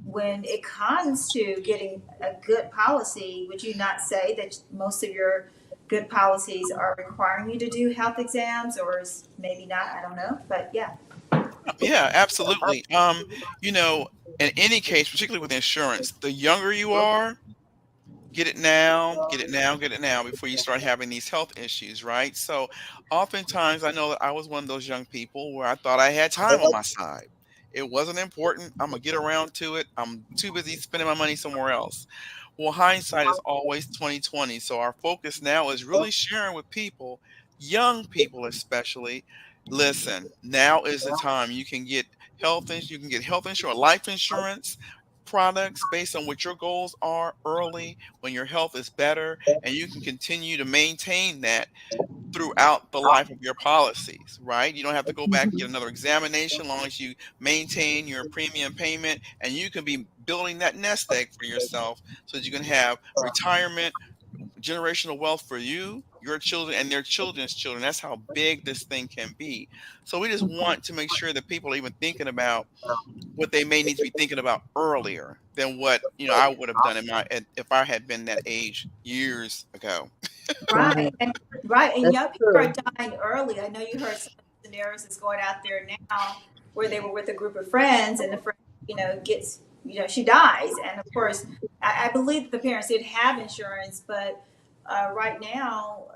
Speaker 2: When it comes to getting a good policy, would you not say that most of your good policies are requiring you to do health exams, or maybe not? I don't know, but yeah.
Speaker 3: Yeah, absolutely. In any case, particularly with insurance, the younger you are, get it now, get it now, get it now before you start having these health issues, right? So oftentimes I know that I was one of those young people where I thought I had time on my side. It wasn't important. I'm gonna get around to it. I'm too busy spending my money somewhere else. Well, hindsight is always 2020. So our focus now is really sharing with people, young people especially. Listen, now is the time you can get you can get health insurance, life insurance products based on what your goals are early when your health is better, and you can continue to maintain that throughout the life of your policies, right? You don't have to go back and get another examination, as long as you maintain your premium payment, and you can be building that nest egg for yourself so that you can have retirement, generational wealth for you, your children, and their children's children. That's how big this thing can be. So we just want to make sure that people are even thinking about what they may need to be thinking about earlier than what I would have done if I had been that age years ago.
Speaker 2: Right. And right. And
Speaker 1: That's
Speaker 2: young people are
Speaker 1: true.
Speaker 2: dying early. I know you heard some scenarios that's going out there now where they were with a group of friends and the friend, gets, she dies. And of course, I believe that the parents did have insurance, but right now,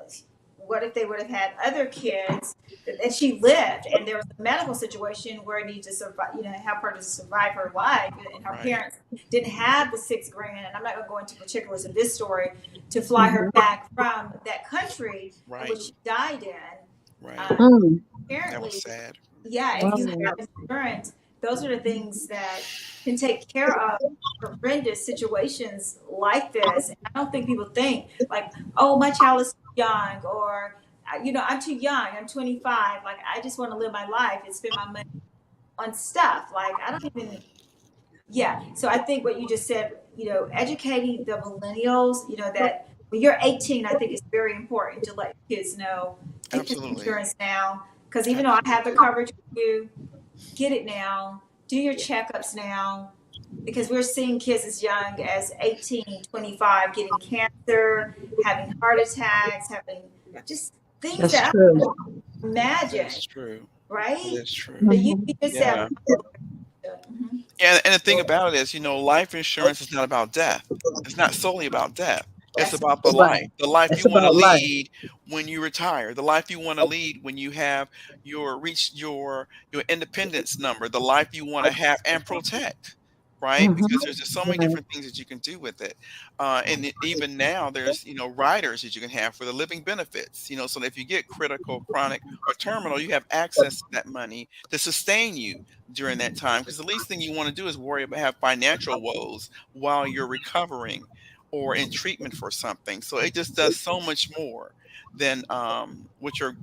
Speaker 2: what if they would have had other kids and she lived and there was a medical situation where it needed to survive, help her to survive her life, and her
Speaker 3: Right.
Speaker 2: parents didn't have the $6,000, and I'm not going to go into particulars of this story, to fly her
Speaker 1: Mhm.
Speaker 2: back from that country in
Speaker 3: Right.
Speaker 2: which she died in.
Speaker 3: Right.
Speaker 1: Mm.
Speaker 3: That was
Speaker 2: Apparently,
Speaker 3: sad.
Speaker 2: yeah, if you
Speaker 1: Wow.
Speaker 2: have insurance, those are the things that can take care of horrendous situations like this. And I don't think people think like, oh, my child is young, or I'm too young. I'm 25. Like, I just want to live my life and spend my money on stuff. Like, I don't even. Yeah. So I think what you just said, educating the millennials, that when you're 18, I think it's very important to let kids know, get this
Speaker 3: Absolutely.
Speaker 2: insurance now. Because even though I have the
Speaker 3: Absolutely.
Speaker 2: coverage for you, get it now. Do your checkups now. Because we're seeing kids as young as 18, 25 getting cancer, having heart attacks, having just things
Speaker 1: That's
Speaker 2: that I
Speaker 1: true.
Speaker 2: don't imagine,
Speaker 3: That's true. That
Speaker 2: right?
Speaker 3: is true.
Speaker 2: So you
Speaker 1: Mhm.
Speaker 2: just said,
Speaker 3: Yeah. And the thing about it is, life insurance is not about death. It's not solely about death. It's
Speaker 2: that's
Speaker 3: about
Speaker 1: Right.
Speaker 3: the life
Speaker 1: It's
Speaker 3: you want to
Speaker 1: about life.
Speaker 3: lead when you retire, the life you want to lead when you have reached your independence number, the life you want to have and protect, right?
Speaker 1: Mhm.
Speaker 3: Because there's just so many
Speaker 1: Right.
Speaker 3: different things that you can do with it. Even now, there's riders that you can have for the living benefits. So that if you get critical, chronic, or terminal, you have access to that money to sustain you during that time, because the least thing you want to do is worry about have financial woes while you're recovering or in treatment for something. So it just does so much more than what your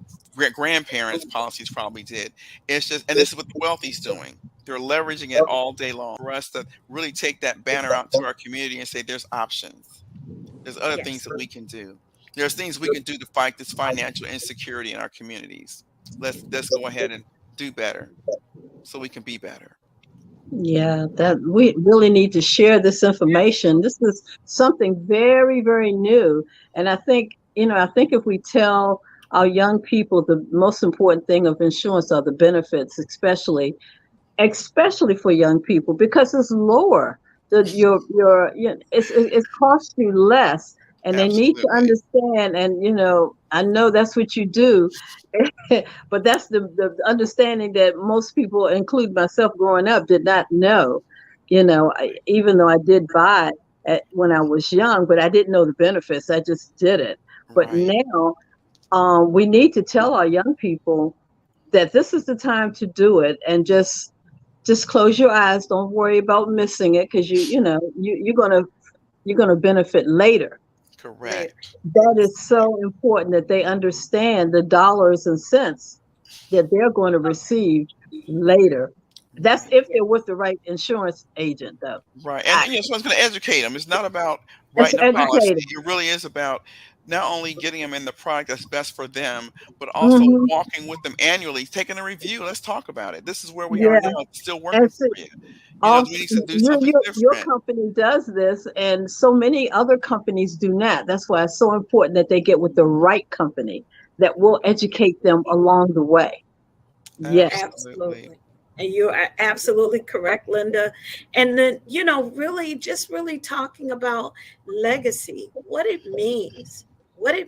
Speaker 3: grandparents policies probably did. It's just, and this is what the wealthy's doing, they're leveraging it all day long for us to really take that banner out to our community and say there's options, there's other things
Speaker 2: yes.
Speaker 3: that we can do, there's things we can do to fight this financial insecurity in our communities. Let's go ahead and do better so we can be better.
Speaker 1: Yeah, that we really need to share this information. This is something very, very new. And I think if we tell our young people the most important thing of insurance are the benefits, especially for young people, because it's lower. It's costs you less and they need to
Speaker 3: Absolutely.
Speaker 1: understand. And I know that's what you do, but that's the understanding that most people, including myself, growing up, did not know. Even though I did buy when I was young, but I didn't know the benefits. I just did it. But
Speaker 3: Right.
Speaker 1: now, we need to tell our young people that this is the time to do it, and just close your eyes. Don't worry about missing it, because you're gonna benefit later.
Speaker 4: later.
Speaker 3: Correct.
Speaker 1: That is so important that they understand the dollars and cents that they're going to receive later. That's
Speaker 3: Right.
Speaker 1: if they're with the right insurance agent, though.
Speaker 3: Right. And
Speaker 1: I,
Speaker 3: someone's going to educate them. It's not about
Speaker 1: it's
Speaker 3: writing a policy.
Speaker 1: educating.
Speaker 3: It really is about not only getting them in the product that's best for them, but also
Speaker 1: Hmm.
Speaker 3: walking with them annually, taking a review. Let's talk about it. This is where we are
Speaker 1: Yeah,
Speaker 3: now. It's still working
Speaker 1: and
Speaker 3: for
Speaker 1: see,
Speaker 3: you. Do
Speaker 1: also,
Speaker 3: we need to do something
Speaker 1: your
Speaker 3: different?
Speaker 1: company does this, and so many other companies do not. That's why it's so important that they get with the right company that will educate them along the way. Yes.
Speaker 3: Absolutely.
Speaker 4: Absolutely. And you are absolutely correct, Linda. And then, really talking about legacy, what it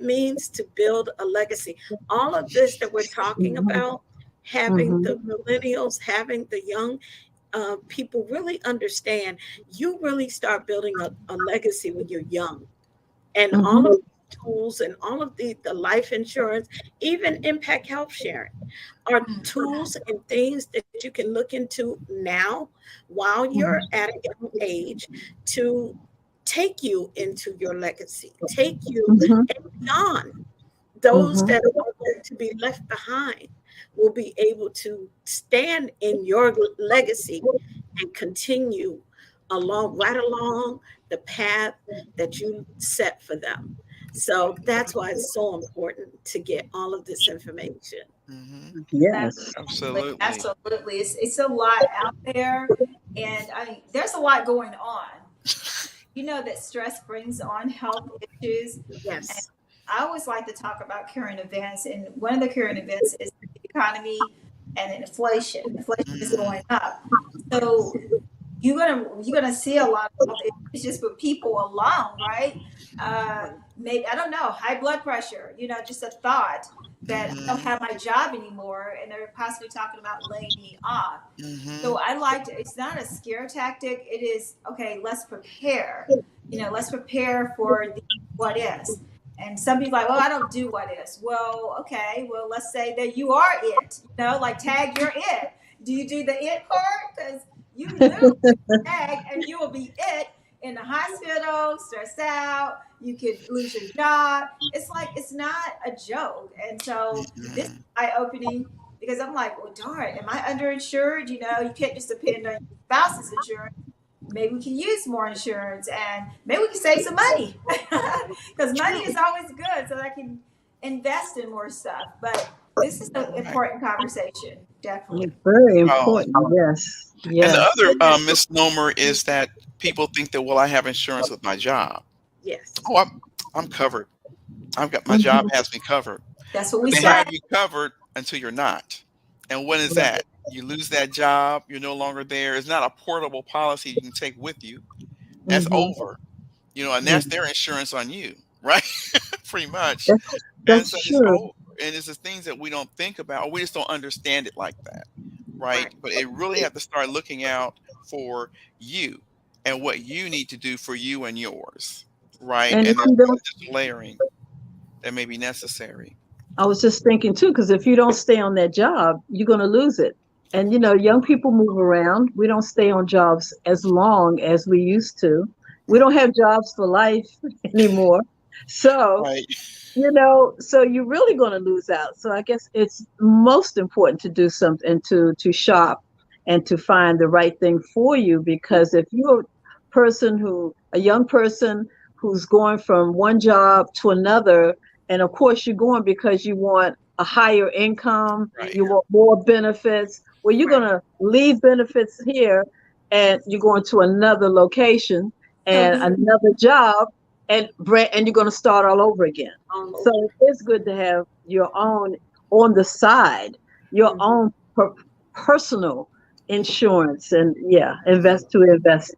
Speaker 4: means to build a legacy. All of this that we're talking
Speaker 1: Hmm.
Speaker 4: about, having
Speaker 1: Hmm.
Speaker 4: the millennials, having the young people really understand, you really start building a legacy when you're young. And all of
Speaker 1: Hmm.
Speaker 4: the tools and all of the life insurance, even impact health sharing, are tools and things that you can look into now while you're at a young age to take you into your legacy, take you
Speaker 1: Hmm.
Speaker 4: and beyond. Those
Speaker 1: Hmm.
Speaker 4: that are going to be left behind will be able to stand in your legacy and continue right along the path that you set for them. So that's why it's so important to get all of this information.
Speaker 3: Hmm.
Speaker 1: Yes.
Speaker 3: Absolutely.
Speaker 2: Absolutely. It's a lot out there. And I mean, there's a lot going on. You know that stress brings on health issues. And
Speaker 4: Yes.
Speaker 2: I always like to talk about current events. And one of the current events is the economy and inflation. Inflation is
Speaker 3: Mm,
Speaker 2: going up. So you're gonna see a lot of health issues just with people alone, right? Maybe I don't know, high blood pressure. Just a thought that I don't
Speaker 3: mhm,
Speaker 2: have my job anymore, and they're possibly talking about laying me off. So
Speaker 3: mhm,
Speaker 2: I like to. It's not a scare tactic. It is okay. Let's prepare. Let's prepare for the what is. And some people are like, well, I don't do what is. Well, okay. Well, let's say that you are it. Like tag you're it. Do you do the it part? Because you literally tag and you will be it in the hospital, stressed out. You could lose your job. It's like it's not a joke. And so this is
Speaker 3: mhm.
Speaker 2: eye opening because I'm like, well, darn, am I underinsured? You can't just depend on your spouse's insurance. Maybe we can use more insurance and maybe we can save some money because money
Speaker 4: True.
Speaker 2: is always good so that I can invest in more stuff. But this is an
Speaker 3: Right.
Speaker 2: important conversation, definitely.
Speaker 1: Very
Speaker 3: Oh,
Speaker 1: important. Yes.
Speaker 3: and the
Speaker 1: Yes.
Speaker 3: other misnomer is that people think that, well, I have insurance with my job.
Speaker 4: Yes.
Speaker 3: Oh, I'm covered. I've got my job
Speaker 1: Hmm.
Speaker 3: has me covered.
Speaker 2: That's what we
Speaker 3: But they
Speaker 2: say.
Speaker 3: have you covered until you're not. And when is
Speaker 1: Right.
Speaker 3: that? You lose that job, you're no longer there. It's not a portable policy you can take with you. That's
Speaker 1: Hmm.
Speaker 3: over. And
Speaker 1: Yeah.
Speaker 3: that's their insurance on you, right? Pretty much.
Speaker 1: That's
Speaker 3: And so
Speaker 1: that's
Speaker 3: it's
Speaker 1: true.
Speaker 3: over. And it's the things that we don't think about, or we just don't understand it like that, right?
Speaker 4: Right.
Speaker 3: But it really have to start looking out for you and what you need to do for you and yours, right?
Speaker 1: And
Speaker 3: And there's
Speaker 1: even though
Speaker 3: just layering that may be necessary.
Speaker 1: I was just thinking too, because if you don't stay on that job, you're going to lose it. And young people move around. We don't stay on jobs as long as we used to. We don't have jobs for life anymore. So,
Speaker 3: Right.
Speaker 1: so you're really going to lose out. So I guess it's most important to do something, to shop and to find the right thing for you, because if you're a young person who's going from one job to another, and of course you're going because you want a higher income,
Speaker 3: Right.
Speaker 1: you want more benefits, well, you're going
Speaker 4: Right.
Speaker 1: to leave benefits here and you're going to another location and
Speaker 4: Mhm.
Speaker 1: another job, and you're going to start all over again.
Speaker 4: All
Speaker 1: So
Speaker 4: over.
Speaker 1: it's good to have your own on the side, your
Speaker 4: Mhm.
Speaker 1: own personal insurance, and yeah,
Speaker 3: Mhm.
Speaker 1: invest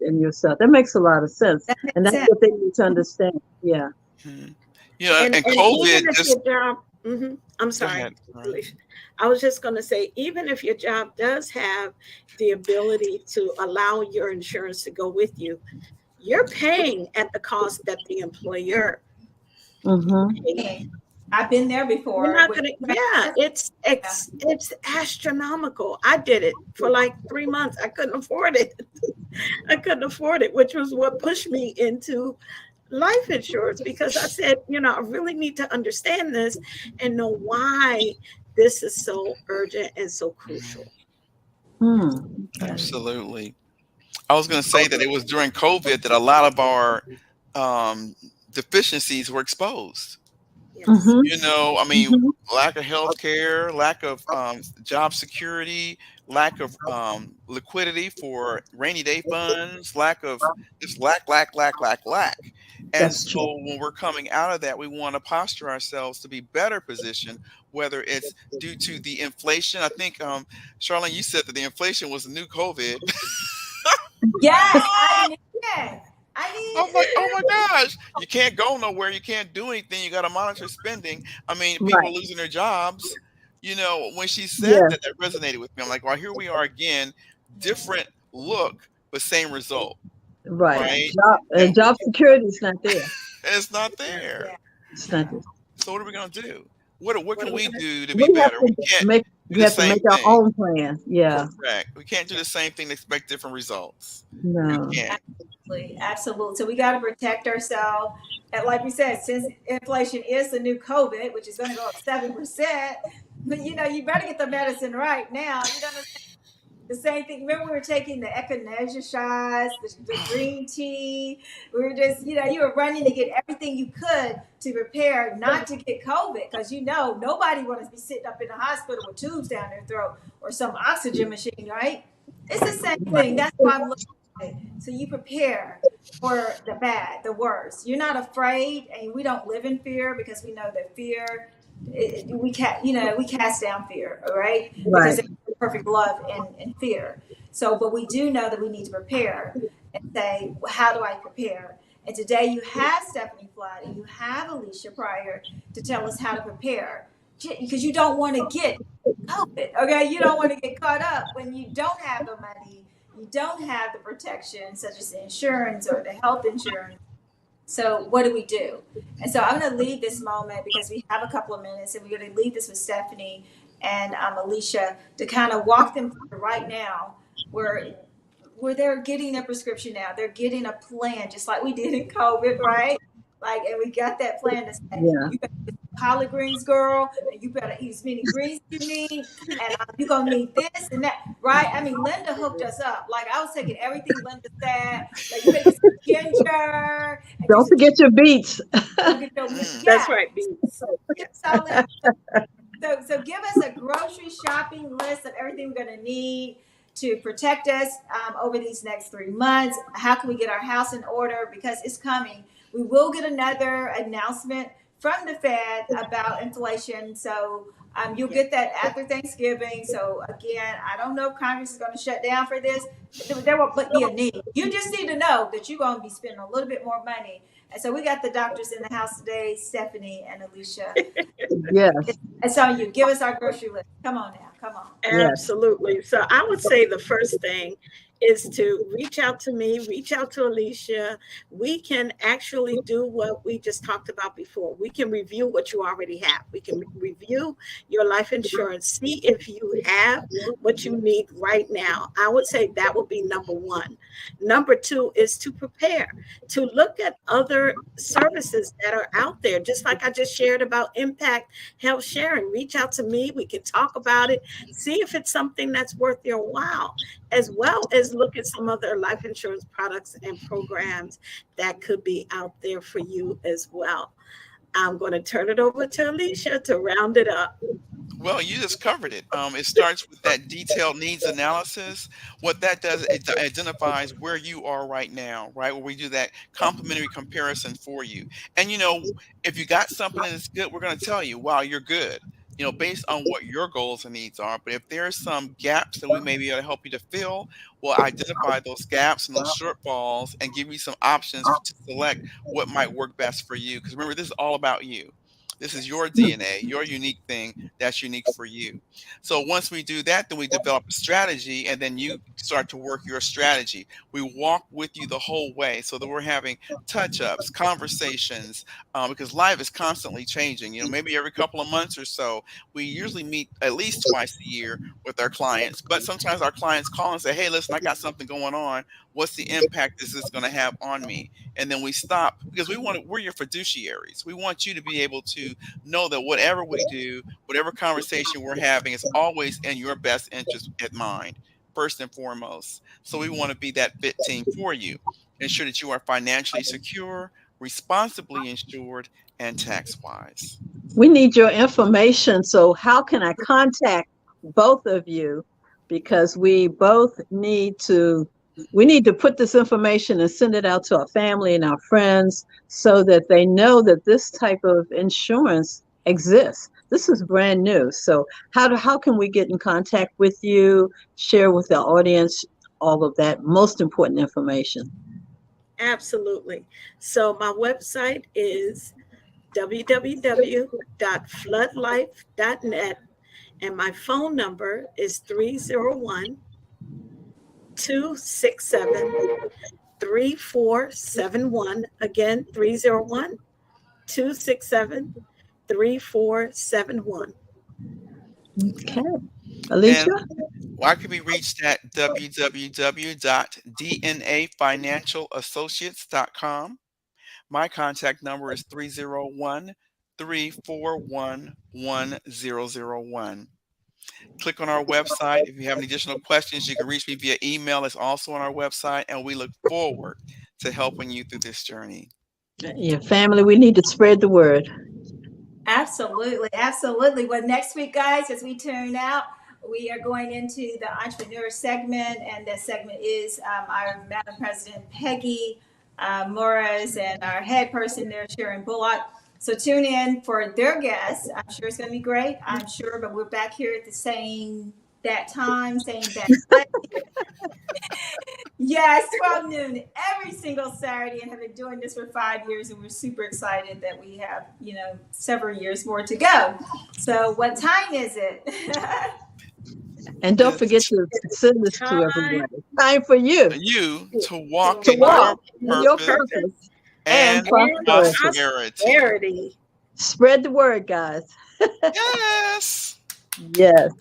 Speaker 1: in yourself. That makes a lot of sense,
Speaker 2: That
Speaker 1: and
Speaker 2: makes
Speaker 1: that's
Speaker 2: sense.
Speaker 1: what they need to understand. Yeah.
Speaker 3: Mhm. And
Speaker 4: And even
Speaker 3: COVID
Speaker 4: if
Speaker 3: just
Speaker 4: your job, I'm
Speaker 3: go
Speaker 4: sorry,
Speaker 3: ahead. Sorry.
Speaker 4: Alicia. I was just going to say, even if your job does have the ability to allow your insurance to go with you, you're paying at the cost that the employer
Speaker 1: Mm-hmm.
Speaker 4: pays.
Speaker 2: And I've been there
Speaker 4: You're
Speaker 2: before
Speaker 4: not
Speaker 2: with
Speaker 4: gonna, yeah,
Speaker 2: yeah.
Speaker 4: it's astronomical. I did it for like 3 months. I couldn't afford it. I couldn't afford it, which was what pushed me into life insurance, because I said, I really need to understand this and know why this is so urgent and so
Speaker 3: Mhm.
Speaker 4: crucial.
Speaker 1: Hmm. Okay.
Speaker 3: Absolutely. I was going to say that it was during COVID that a lot of our um, deficiencies were exposed.
Speaker 4: Yes.
Speaker 1: Mm-hmm.
Speaker 3: I mean,
Speaker 1: Mm-hmm.
Speaker 3: lack of health care, lack of job security, lack of liquidity for rainy day funds, lack of just lack. And
Speaker 1: That's
Speaker 3: so
Speaker 1: true.
Speaker 3: when we're coming out of that, we want to posture ourselves to be better positioned, whether it's due to the inflation. I think, Charlene, you said that the inflation was the new COVID.
Speaker 2: Yes, I didn't even. I
Speaker 3: I'm
Speaker 2: didn't
Speaker 3: like, oh
Speaker 2: even.
Speaker 3: my gosh, you can't go nowhere. You can't do anything. You got to monitor spending. I mean, people
Speaker 1: Right.
Speaker 3: are losing their jobs. When she said
Speaker 1: Yes.
Speaker 3: that, that resonated with me. I'm like, well, here we are again, different look, but same result,
Speaker 1: Right.
Speaker 2: Yeah,
Speaker 3: right? And,
Speaker 1: Job security is not there.
Speaker 3: and it's not there.
Speaker 2: yeah.
Speaker 1: It's not there.
Speaker 3: So what are we going to do? What
Speaker 2: What
Speaker 3: can
Speaker 2: are we
Speaker 3: we
Speaker 2: gonna?
Speaker 3: do to be
Speaker 1: We have
Speaker 3: better? We
Speaker 1: to
Speaker 3: can't
Speaker 1: make
Speaker 3: do
Speaker 1: we
Speaker 3: the
Speaker 1: have to
Speaker 3: same
Speaker 1: make our
Speaker 3: thing.
Speaker 1: own plan. Yeah.
Speaker 3: Correct. We can't do the same thing and expect different results. We
Speaker 1: No.
Speaker 3: can't.
Speaker 2: Absolutely, absolutely. So we got to protect ourselves. And like we said, since inflation is the new COVID, which is going to go up 7%, but you better get the medicine right now. You know what I'm saying? The same thing. Remember, we were taking the echinacea shots, the green tea. We were just, you were running to get everything you could to prepare not to get COVID, because nobody wants to be sitting up in the hospital with tubes down their throat or some oxygen machine, right? It's the same thing. That's why I'm looking at it. So you prepare for the bad, the worst. You're not afraid, and we don't live in fear, because we know that fear, we cast down fear, all right? Because
Speaker 1: Right.
Speaker 2: perfect love and fear. So, but we do know that we need to prepare and say, well, how do I prepare? And today you have Stephanie Flood and you have Alicia Pryor to tell us how to prepare, because you don't want to get COVID. Okay, you don't want to get caught up when you don't have the money, you don't have the protection, such as the insurance or the health insurance. So what do we do? And so I'm going to leave this moment, because we have a couple of minutes, and we're going to leave this with Stephanie and Alicia to kind of walk them through right now, where they're getting their prescription now. They're getting a plan, just like we did in COVID, right? Like, and we got that plan to say,
Speaker 1: Yeah.
Speaker 2: you better get collard greens, girl, and you better eat as many greens as you need, and you're gonna need this and that, right? I mean, Linda hooked us up. Like, I was taking everything Linda said. Like, you better get some ginger and do
Speaker 1: Don't
Speaker 2: some.
Speaker 1: forget your beets.
Speaker 2: Don't get your
Speaker 3: Mm.
Speaker 4: That's
Speaker 2: yeah.
Speaker 4: right, beans.
Speaker 2: Give
Speaker 4: Yes.
Speaker 2: us all that. So give us a grocery shopping list of everything we're going to need to protect us over these next 3 months. How can we get our house in order? Because it's coming. We will get another announcement from the Fed about inflation. So you'll get that after Thanksgiving. So again, I don't know if Congress is going to shut down for this. There will be a need. You just need to know that you're going to be spending a little bit more money. And so we got the doctors in the house today, Stephanie and Alicia.
Speaker 1: Yes.
Speaker 2: It's on you. Give us our grocery list. Come on now. Come on.
Speaker 1: Yes.
Speaker 4: Absolutely. So I would say the first thing is to reach out to me, reach out to Alicia. We can actually do what we just talked about before. We can review what you already have. We can review your life insurance, see if you have what you need right now. I would say that would be number one. Number two is to prepare, to look at other services that are out there, just like I just shared about Impact Health Sharing. Reach out to me. We can talk about it, see if it's something that's worth your while, as well as look at some other life insurance products and programs that could be out there for you as well. I'm going to turn it over to Alicia to round it up.
Speaker 3: Well, you just covered it. It starts with that detailed needs analysis. What that does, it identifies where you are right now, right? Where we do that complementary comparison for you. And if you got something that's good, we're going to tell you, wow, you're good. based on what your goals and needs are. But if there are some gaps that we may be able to help you to fill, we'll identify those gaps and those shortfalls and give you some options to select what might work best for you. Because remember, this is all about you. This is your DNA, your unique thing that's unique for you. So once we do that, then we develop a strategy, and then you start to work your strategy. We walk with you the whole way so that we're having touch-ups, conversations, because life is constantly changing. Maybe every couple of months or so, we usually meet at least twice a year with our clients. But sometimes our clients call and say, hey, listen, I got something going on. What's the impact is this going to have on me? And then we stop because we're your fiduciaries. We want you to be able to know that whatever we do, whatever conversation we're having is always in your best interest at mind, first and foremost. So we want to be that fit team for you. Ensure that you are financially secure, responsibly insured, and tax wise.
Speaker 1: We need your information. So how can I contact both of you? Because we both need to put this information and send it out to our family and our friends so that they know that this type of insurance exists. This is brand new. So how can we get in contact with you, share with the audience all of that most important information?
Speaker 4: Absolutely. So my website is www.floodlife.net, and my phone number is 301-267-3471. Again, 301-267-3471.
Speaker 1: Okay. Alicia?
Speaker 3: I could be reached at www.dnafinancialassociates.com. My contact number is 301-341-1001. Click on our website. If you have any additional questions, you can reach me via email. It's also on our website, and we look forward to helping you through this journey.
Speaker 1: Your family, we need to spread the word.
Speaker 2: Absolutely. Absolutely. Well, next week, guys, as we tune out, we are going into the entrepreneur segment, and that segment is our Madam President, Peggy Morris, and our head person there, Sharon Bullock. So tune in for their guests. I'm sure it's going to be great. I'm sure, but we're back here at the same time, same that place. Yes, 12 noon every single Saturday, and have been doing this for 5 years, and we're super excited that we have, several years more to go. So what time is it?
Speaker 1: And don't forget to send this to everybody. Time for you.
Speaker 3: To walk in your purpose and prosperity.
Speaker 1: Spread the word, guys.
Speaker 3: Yes.
Speaker 1: Yes.